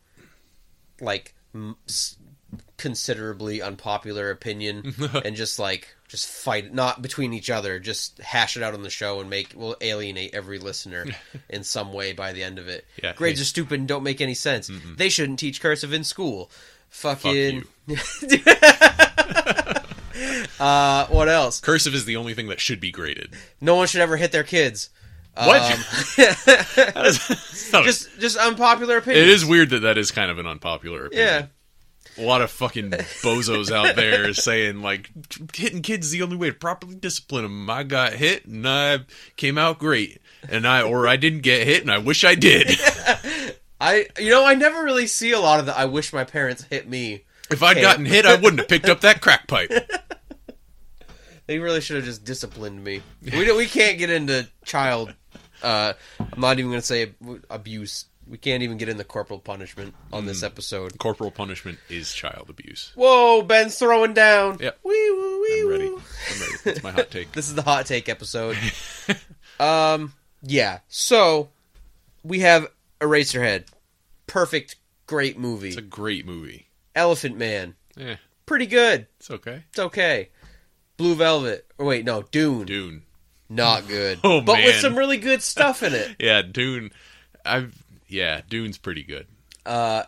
like, considerably unpopular opinion and just fight it, not between each other, just hash it out on the show and we'll alienate every listener in some way by the end of it. Yeah, grades are stupid and don't make any sense. Mm-mm. They shouldn't teach cursive in school. Fucking... Fuck you. What else? Cursive is the only thing that should be graded. No one should ever hit their kids. What? Just unpopular opinion. It is weird that is kind of an unpopular opinion. Yeah. A lot of fucking bozos out there saying, like, hitting kids is the only way to properly discipline them. I got hit and I came out great, or I didn't get hit and I wish I did. I never really see a lot of the I wish my parents hit me. If I'd gotten hit, I wouldn't have picked up that crack pipe. They really should have just disciplined me. We can't get into child... I'm not even going to say abuse. We can't even get into corporal punishment on this episode. Corporal punishment is child abuse. Whoa, Ben's throwing down. Yep. Wee woo, wee I'm woo. ready. That's my hot take. This is the hot take episode. Yeah. So, we have Eraserhead. Perfect, great movie. It's a great movie. Elephant Man. Yeah. Pretty good. It's okay. It's okay. Blue Velvet. Or wait, no, Dune. Dune. Not good. Oh, but man. with some really good stuff in it. Yeah, Dune. Dune's pretty good. And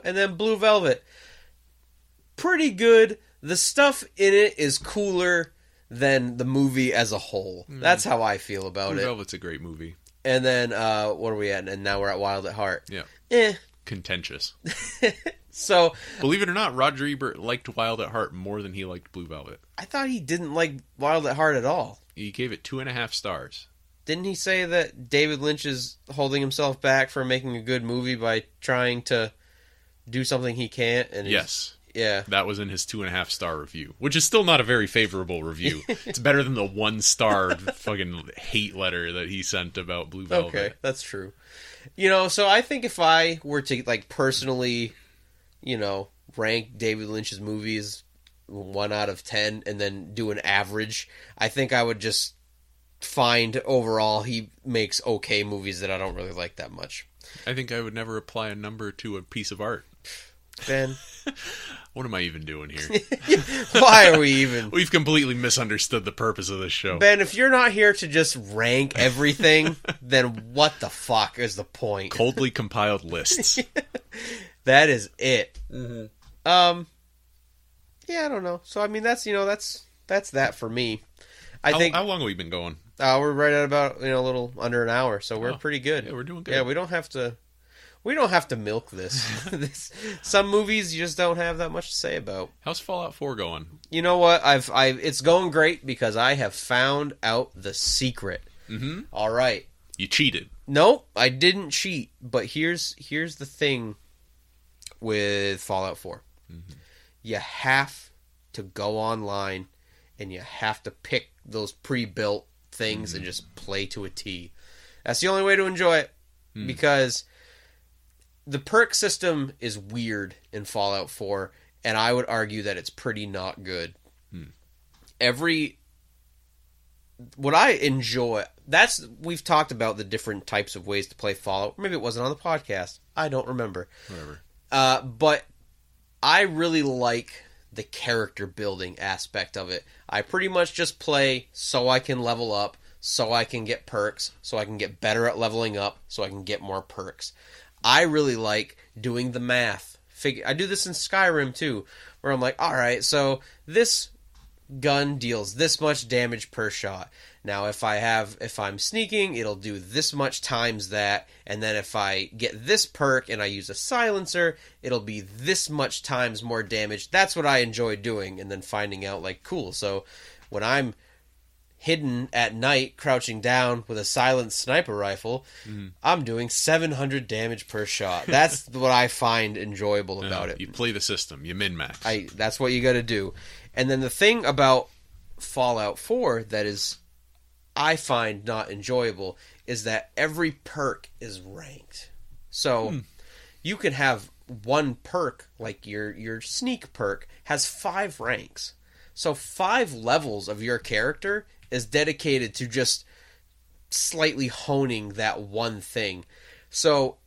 then Blue Velvet. Pretty good. The stuff in it is cooler than the movie as a whole. That's how I feel about Blue it. Velvet's a great movie. And then, what are we at? And now we're at Wild at Heart. Yeah. Contentious. So, believe it or not, Roger Ebert liked Wild at Heart more than he liked Blue Velvet. I thought he didn't like Wild at Heart at all. He gave it 2.5 stars. Didn't he say that David Lynch is holding himself back from making a good movie by trying to do something he can't? And yes. Yeah. That was in his 2.5 star review, which is still not a very favorable review. It's better than the 1 star fucking hate letter that he sent about Blue Velvet. Okay, that's true. So I think if I were to, like, personally, rank David Lynch's movies 1 out of 10 and then do an average, I think I would just find overall he makes okay movies that I don't really like that much. I think I would never apply a number to a piece of art. Ben. What am I even doing here? Why are we even? We've completely misunderstood the purpose of this show. Ben, if you're not here to just rank everything, then what the fuck is the point? Coldly compiled lists. That is it. Mm-hmm. Yeah, I don't know. So I mean, that's that for me. I think. How long have we been going? We're right at about a little under an hour, so we're pretty good. Yeah, we're doing good. Yeah, we don't have to milk this. Some movies you just don't have that much to say about. How's Fallout 4 going? You know what? It's going great because I have found out the secret. Mm-hmm. All right. You cheated. Nope, I didn't cheat. But here's the thing with Fallout 4. Mm-hmm. You have to go online and you have to pick those pre-built things and just play to a T. That's the only way to enjoy it. Because the perk system is weird in Fallout 4, and I would argue that it's pretty not good. What I enjoy, we've talked about the different types of ways to play Fallout. Maybe it wasn't on the podcast. I don't remember. Whatever. But I really like the character building aspect of it. I pretty much just play so I can level up, so I can get perks, so I can get better at leveling up, so I can get more perks. I really like doing the math. I do this in Skyrim too, where I'm like, alright, so this gun deals this much damage per shot. Now if I'm sneaking, it'll do this much times that, and then if I get this perk and I use a silencer, it'll be this much times more damage. That's what I enjoy doing, and then finding out, like, cool, so when I'm hidden at night, crouching down with a silenced sniper rifle, I'm doing 700 damage per shot. That's what I find enjoyable about it. You play the system, you min-max. That's what you gotta do. And then the thing about Fallout 4 that is, I find not enjoyable, is that every perk is ranked. So you can have one perk, like your sneak perk, has 5 ranks. So 5 levels of your character is dedicated to just slightly honing that one thing. So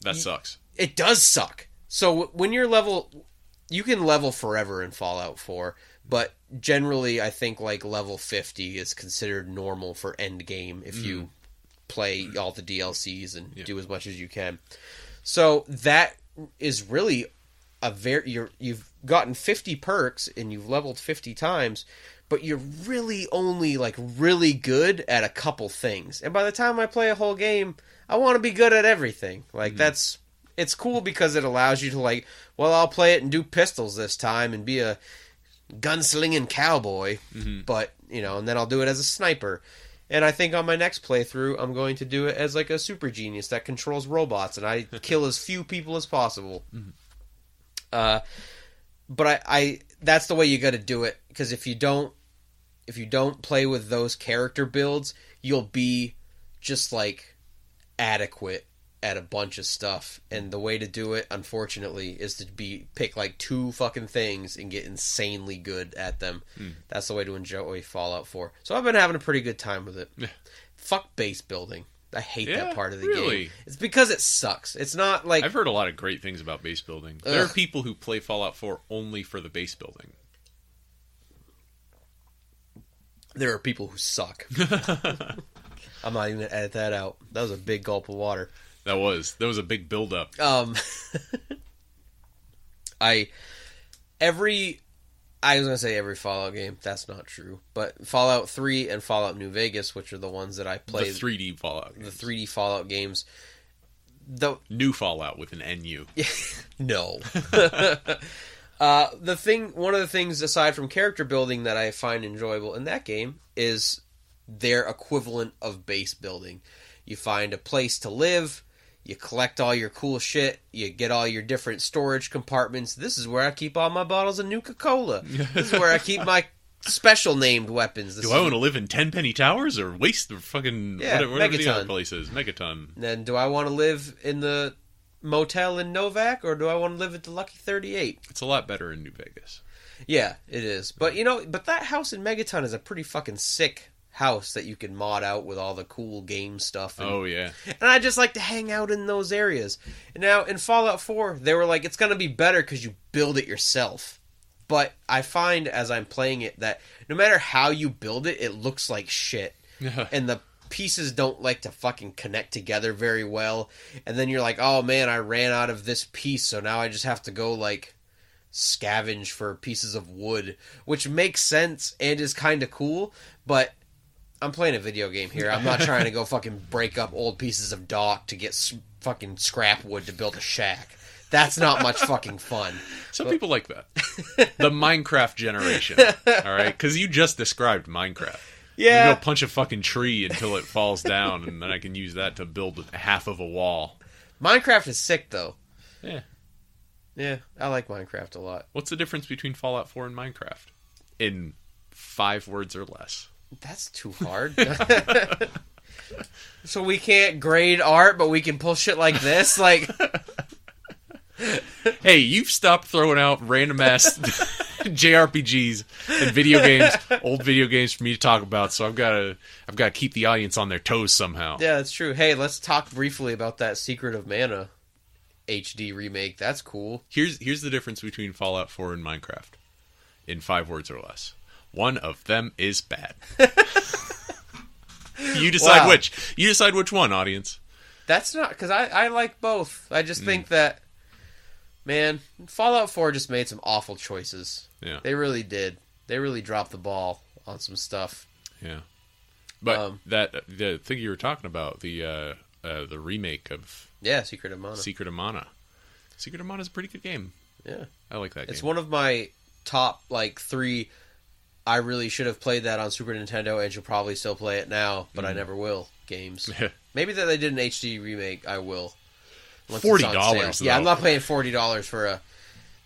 that sucks. It does suck. So when you're you can level forever in Fallout 4, but generally I think like level 50 is considered normal for end game if you play all the DLCs and do as much as you can. So that is really you've gotten 50 perks and you've leveled 50 times, but you're really only like really good at a couple things. And by the time I play a whole game, I want to be good at everything. Like it's cool because it allows you to like, well, I'll play it and do pistols this time and be a gunslinging cowboy, but and then I'll do it as a sniper. And I think on my next playthrough, I'm going to do it as like a super genius that controls robots and I kill as few people as possible. But I that's the way you got to do it, because if you don't play with those character builds, you'll be just like adequate at a bunch of stuff. And the way to do it, unfortunately, is to pick like 2 fucking things and get insanely good at them. That's the way to enjoy Fallout 4. So I've been having a pretty good time with it. Fuck base building. I hate that part of the game. It's because it sucks. It's not like... I've heard a lot of great things about base building. There are people who play Fallout 4 only for the base building. There are people who suck. I'm not even going to edit that out. That was a big gulp of water. That was a big build-up. I was going to say every Fallout game. That's not true. But Fallout 3 and Fallout New Vegas, which are the ones that I played. The 3D Fallout games. The 3D Fallout games. New Fallout with an NU. No. One of the things aside from character building that I find enjoyable in that game is their equivalent of base building. You find a place to live, you collect all your cool shit, you get all your different storage compartments. This is where I keep all my bottles of Nuka-Cola. This is where I keep my special named weapons. Do I want to live in Tenpenny Towers or waste the fucking whatever the other place is? Megaton. Then do I want to live in the motel in Novak, or do I want to live at the Lucky 38? It's a lot better in New Vegas. Yeah, it is. But but that house in Megaton is a pretty fucking sick house that you can mod out with all the cool game stuff. Oh, yeah. And I just like to hang out in those areas. And now, in Fallout 4, they were like, it's going to be better because you build it yourself. But I find, as I'm playing it, that no matter how you build it, it looks like shit. And the pieces don't like to fucking connect together very well. And then you're like, oh man, I ran out of this piece, so now I just have to go, like, scavenge for pieces of wood. Which makes sense and is kind of cool, but I'm playing a video game here. I'm not trying to go fucking break up old pieces of dock to get fucking scrap wood to build a shack. That's not much fucking fun. Some people like that. The Minecraft generation. Alright? Because you just described Minecraft. Yeah. You go punch a fucking tree until it falls down, and then I can use that to build half of a wall. Minecraft is sick, though. Yeah. Yeah, I like Minecraft a lot. What's the difference between Fallout 4 and Minecraft? In 5 words or less. That's too hard. So we can't grade art, but we can pull shit like this? Like, hey, you've stopped throwing out random ass JRPGs and video games, old video games for me to talk about. So I've got to keep the audience on their toes somehow. Yeah, that's true. Hey, let's talk briefly about that Secret of Mana HD remake. That's cool. Here's the difference between Fallout 4 and Minecraft, in 5 words or less. One of them is bad. You decide which. You decide which one, audience. That's not... Because I like both. I just think that... Man, Fallout 4 just made some awful choices. Yeah. They really did. They really dropped the ball on some stuff. Yeah. But the thing you were talking about, the remake of... Yeah, Secret of Mana. Secret of Mana. Secret of Mana is a pretty good game. Yeah. I like that game. It's one of my top, 3... I really should have played that on Super Nintendo, and should probably still play it now, but I never will. Games. Maybe that they did an HD remake, I will. $40. Yeah, I'm not paying $40 for a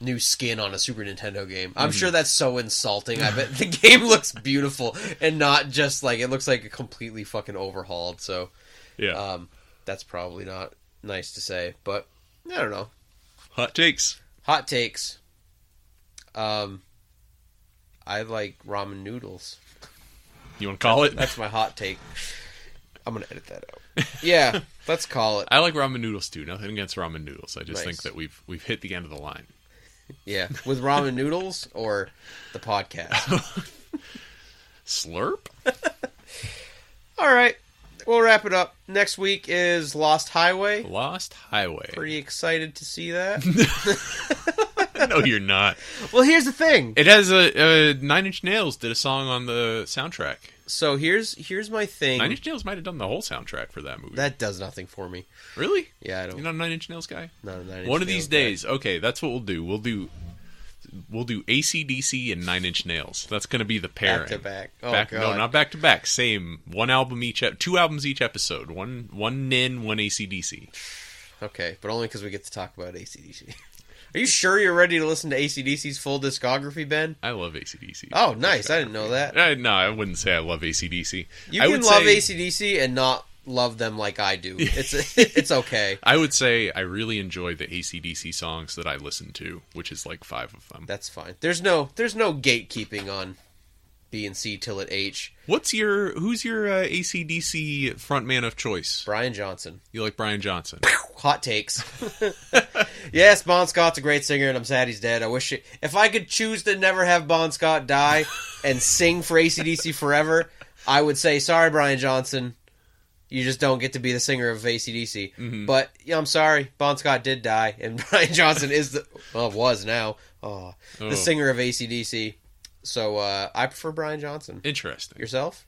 new skin on a Super Nintendo game. I'm sure that's so insulting. I bet the game looks beautiful and not just it looks like a completely fucking overhauled. So, yeah, that's probably not nice to say, but I don't know. Hot takes. I like ramen noodles. You want to call it? That's my hot take. I'm going to edit that out. Yeah, let's call it. I like ramen noodles too. Nothing against ramen noodles. I just Nice. think that we've hit the end of the line. Yeah, with ramen noodles or the podcast. Slurp? All right, we'll wrap it up. Next week is Lost Highway. Lost Highway. Pretty excited to see that. No, you're not. Well, here's the thing. It has a 9 Inch Nails did a song on the soundtrack. So here's my thing. 9 Inch Nails might have done the whole soundtrack for that movie. That does nothing for me. Really? Yeah, I don't. You're not a 9 Inch Nails guy? Not a 9 Inch One of these Nails guy. days. Okay, that's what we'll do. We'll do AC/DC and 9 Inch Nails. That's going to be the pairing. Back to back. Oh, God. No, not back to back. Same. One album each. 2 albums each episode. One Nin, one AC/DC. Okay, but only because we get to talk about AC/DC. Are you sure you're ready to listen to AC/DC's full discography, Ben? I love AC/DC. Oh, nice. I didn't know that. No, I wouldn't say I love AC/DC. You can love AC/DC and not love them like I do. It's okay. I would say I really enjoy the AC/DC songs that I listen to, which is 5 of them. That's fine. There's no gatekeeping on B and C till at H. Who's your AC/DC frontman of choice? Brian Johnson. You like Brian Johnson? Hot takes. Yes, Bon Scott's a great singer, and I'm sad he's dead. If I could choose to never have Bon Scott die and sing for AC/DC forever, I would say, sorry, Brian Johnson, you just don't get to be the singer of AC/DC. Mm-hmm. But I'm sorry, Bon Scott did die, and Brian Johnson was now the singer of AC/DC. So I prefer Brian Johnson. Interesting. Yourself?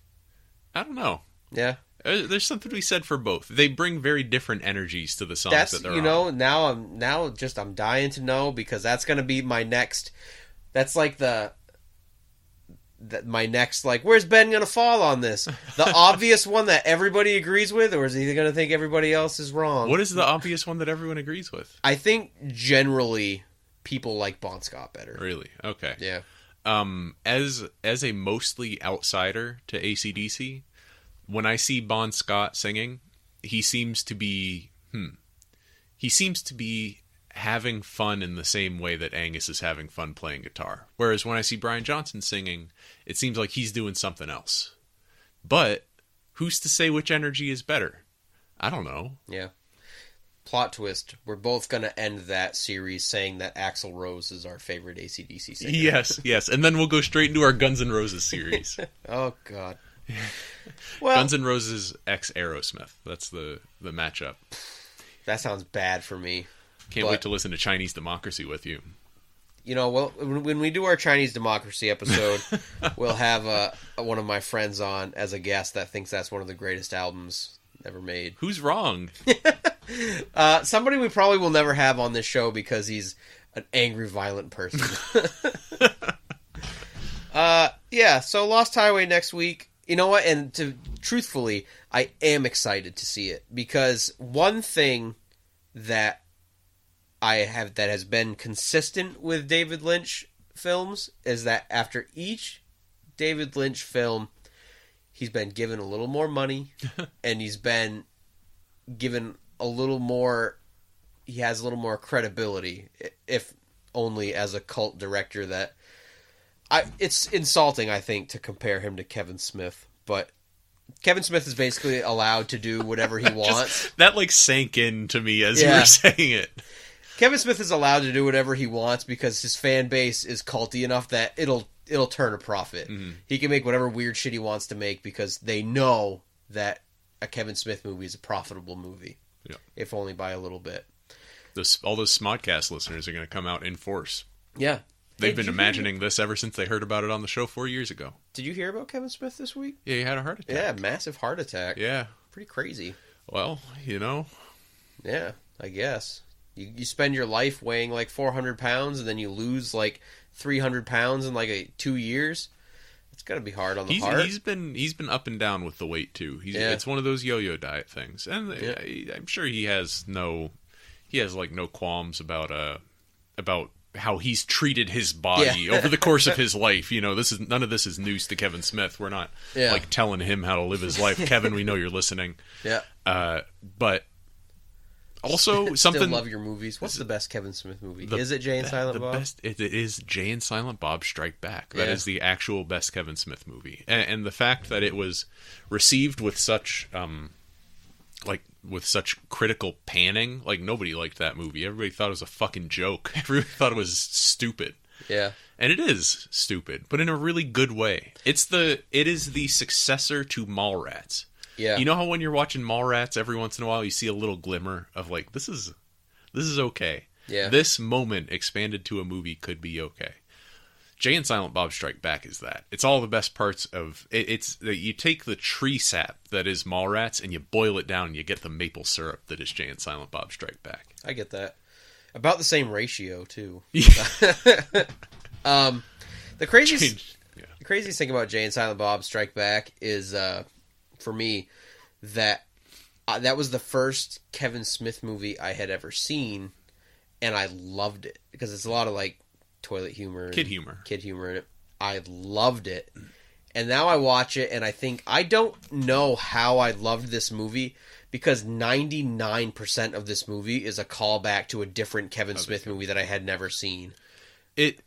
I don't know. Yeah. There's something to be said for both. They bring very different energies to the songs that they're on. Now I'm dying to know, because that's going to be my next. That's like my next, where's Ben going to fall on this? The obvious one that everybody agrees with, or is he going to think everybody else is wrong? What is the obvious one that everyone agrees with? I think generally people like Bon Scott better. Really? Okay. Yeah. As a mostly outsider to AC/DC, when I see Bon Scott singing, he seems to be having fun in the same way that Angus is having fun playing guitar. Whereas when I see Brian Johnson singing, it seems like he's doing something else. But who's to say which energy is better? I don't know. Yeah. Plot twist. We're both going to end that series saying that Axl Rose is our favorite AC/DC singer. Yes. And then we'll go straight into our Guns N' Roses series. Oh, God. Well, Guns N' Roses x Aerosmith. That's the matchup. That sounds bad for me. Can't wait to listen to Chinese Democracy with you. Well, when we do our Chinese Democracy episode, we'll have one of my friends on as a guest that thinks that's one of the greatest albums ever made. Who's wrong? Somebody we probably will never have on this show because he's an angry, violent person. Yeah, so Lost Highway next week. You know what? And truthfully, I am excited to see it, because one thing that that has been consistent with David Lynch films is that after each David Lynch film, he's been given a little more money, and he's been given a little more. He has a little more credibility, if only as a cult director. That it's insulting, I think, to compare him to Kevin Smith, but Kevin Smith is basically allowed to do whatever he wants. That like sank in to me as you were saying it. Kevin Smith is allowed to do whatever he wants because his fan base is culty enough that it'll turn a profit. Mm-hmm. He can make whatever weird shit he wants to make because they know that a Kevin Smith movie is a profitable movie, if only by a little bit. All those Smodcast listeners are going to come out in force. Yeah. They've been imagining this ever since they heard about it on the show 4 years ago. Did you hear about Kevin Smith this week? Yeah, he had a heart attack. Yeah, massive heart attack. Yeah. Pretty crazy. Well, Yeah, I guess. You spend your life weighing like 400 pounds and then you lose like 300 pounds in like 2 years. It's got to be hard on the heart. He's been up and down with the weight too. It's one of those yo-yo diet things. And I'm sure he has no qualms about how he's treated his body over the course of his life. None of this is news to Kevin Smith. We're not like telling him how to live his life. Kevin, we know you're listening. Yeah. But also something. Still love your movies. What's the best Kevin Smith movie? Is it Jay and Silent Bob? It is Jay and Silent Bob Strike Back. That is the actual best Kevin Smith movie. And the fact that it was received with such critical panning, like nobody liked that movie. Everybody thought it was a fucking joke. Everybody thought it was stupid. Yeah. And it is stupid, but in a really good way. It is the successor to Mallrats. Yeah. You know how when you're watching Mallrats, every once in a while you see a little glimmer of like, this is okay. Yeah. This moment expanded to a movie could be okay. Jay and Silent Bob Strike Back is that. It's all the best parts of it. It's that you take the tree sap that is Mallrats and you boil it down and you get the maple syrup that is Jay and Silent Bob Strike Back. I get that. About the same ratio too. Yeah. The craziest thing about Jay and Silent Bob Strike Back is for me that was the first Kevin Smith movie I had ever seen, and I loved it because it's a lot of like toilet humor, kid humor in it. I loved it, and now I watch it and I think I don't know how I loved this movie because 99% of this movie is a callback to a different Kevin Smith movie that I had never seen.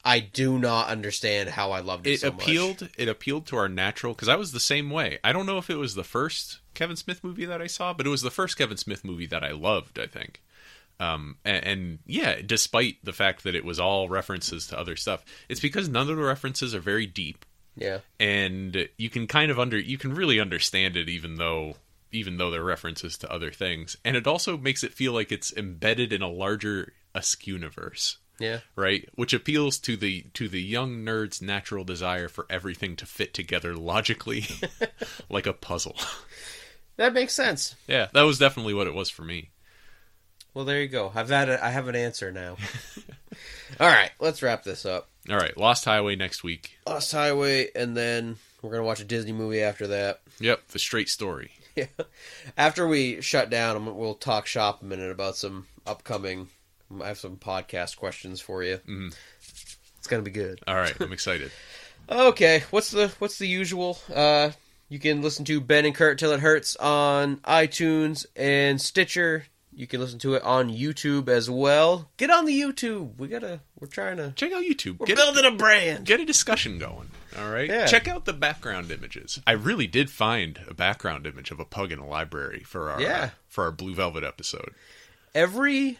I do not understand how I loved it so much. It appealed to our natural, because I was the same way. I don't know if it was the first Kevin Smith movie that I saw, but it was the first Kevin Smith movie that I loved, I think. And despite the fact that it was all references to other stuff, it's because none of the references are very deep. Yeah. And you can you can really understand it even though they're references to other things. And it also makes it feel like it's embedded in a larger Askew-universe. Yeah. Right? Which appeals to the young nerd's natural desire for everything to fit together logically like a puzzle. That makes sense. Yeah, that was definitely what it was for me. Well, there you go. I have an answer now. All right, let's wrap this up. All right, Lost Highway next week. Lost Highway, and then we're going to watch a Disney movie after that. Yep, The Straight Story. Yeah. After we shut down, we'll talk shop a minute about some upcoming... I have some podcast questions for you. Mm-hmm. It's gonna be good. All right, I'm excited. Okay, what's the usual? You can listen to Ben and Curt Till It Hurts on iTunes and Stitcher. You can listen to it on YouTube as well. Get on the YouTube. We're trying to check out YouTube. We're building a brand. Get a discussion going. All right. Yeah. Check out the background images. I really did find a background image of a pug in a library for our Blue Velvet episode. Every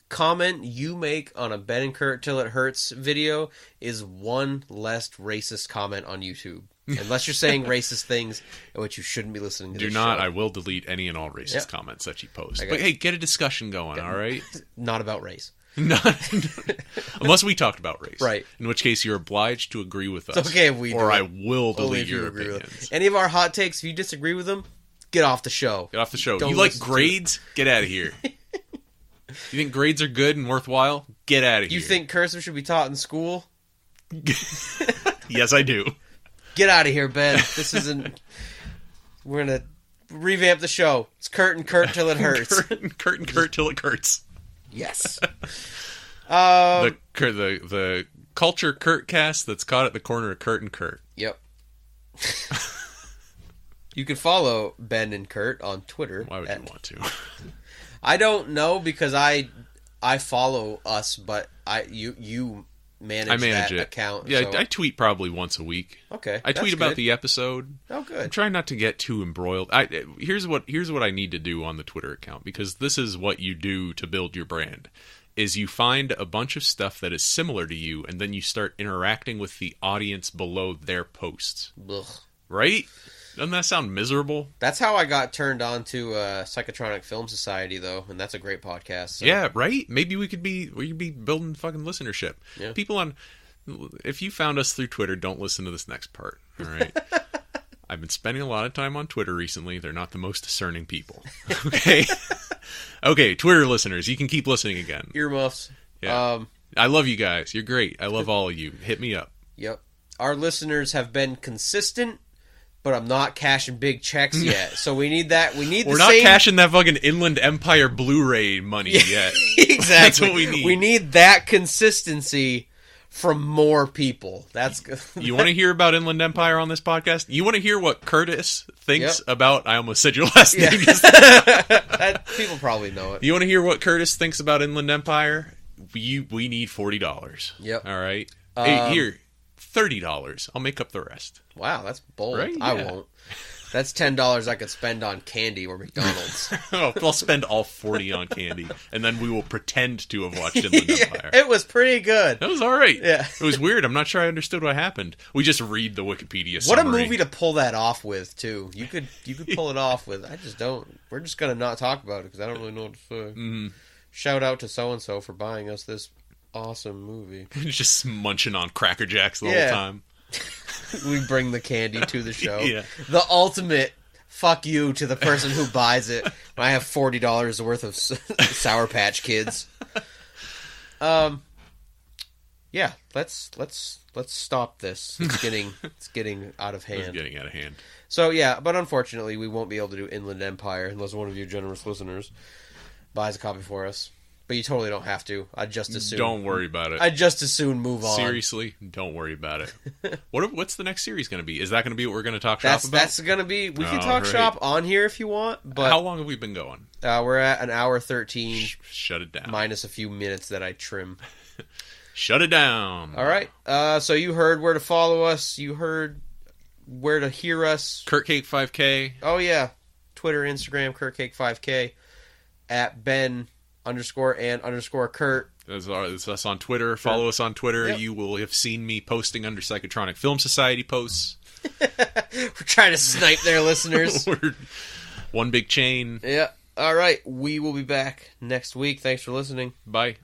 comment you make on a Ben and Curt Till It Hurts video is one less racist comment on YouTube. Unless you're saying racist things in which you shouldn't be listening to this show. I will delete any and all racist comments that you post. But hey, get a discussion going, all right? Not about race. Unless we talked about race. Right. In which case you're obliged to agree with us. It's okay if we or I will delete your opinions. Any of our hot takes, if you disagree with them, get off the show. Get off the show. You like grades? Get out of here. You think grades are good and worthwhile? Get out of here. You think cursive should be taught in school? Yes, I do. Get out of here, Ben. This isn't... We're going to revamp the show. It's Curt and Curt Till It Hurts. Curt and Curt Till It Hurts. Yes. The culture Curtcast that's caught at the corner of Curt and Curt. Yep. You can follow Ben and Curt on Twitter. Why would you want to? I don't know, because I follow us, but you manage that it. account. Yeah, so. I tweet probably once a week. Okay, I tweet about the episode. Oh, good. I'm trying not to get too embroiled. Here's what I need to do on the Twitter account, because this is what you do to build your brand. Is you find a bunch of stuff that is similar to you, and then you start interacting with the audience below their posts. Ugh. Right? Doesn't that sound miserable? That's how I got turned on to Psychotronic Film Society, though, and that's a great podcast. So. Yeah, right? Maybe we could be building fucking listenership. Yeah. People if you found us through Twitter, don't listen to this next part, all right? I've been spending a lot of time on Twitter recently. They're not the most discerning people. Okay? Okay, Twitter listeners, you can keep listening again. Earmuffs. Yeah. I love you guys. You're great. I love all of you. Hit me up. Yep. Our listeners have been consistent, but I'm not cashing big checks yet. So we need that. We're not cashing that fucking Inland Empire Blu-ray money yet. Exactly. That's what we need. We need that consistency from more people. That's good. You want to hear about Inland Empire on this podcast? You want to hear what Curtis thinks about... I almost said your last name. People probably know it. You want to hear what Curtis thinks about Inland Empire? We need $40. Yep. All right? Hey, here, $30. I'll make up the rest. Wow, that's bold. Right? I Yeah. won't. That's $10 I could spend on candy or McDonald's. I'll spend all $40 on candy, and then we will pretend to have watched Inland Empire. It was pretty good. That was all right. Yeah. It was weird. I'm not sure I understood what happened. We just read the Wikipedia What summary. a movie to pull that off with, too. You could pull it off with. I just don't. We're just going to not talk about it because I don't really know what to say. Mm-hmm. Shout out to so-and-so for buying us this awesome movie. Just munching on Cracker Jacks the whole time. We bring the candy to the show. Yeah. The ultimate fuck you to the person who buys it when I have $40 worth of Sour Patch Kids. Yeah, let's stop this. It's getting out of hand. It's getting out of hand. So yeah, but unfortunately we won't be able to do Inland Empire unless one of you generous listeners buys a copy for us. But you totally don't have to. I'd just as soon. Don't worry about it. I'd just as soon move on. Seriously, don't worry about it. What's the next series going to be? Is that going to be what we're going to talk shop about? That's going to be... We can talk shop on here if you want, but... How long have we been going? We're at an hour 13. Shut it down. Minus a few minutes that I trim. Shut it down. All right. So you heard where to follow us. You heard where to hear us. Curtcake 5K. Oh, yeah. Twitter, Instagram, Curtcake 5K. At Ben_and_Curt. It's us on Twitter. Follow us on Twitter. Yep. You will have seen me posting under Psychotronic Film Society posts. We're trying to snipe their listeners. We're one big chain. Yeah. All right. We will be back next week. Thanks for listening. Bye.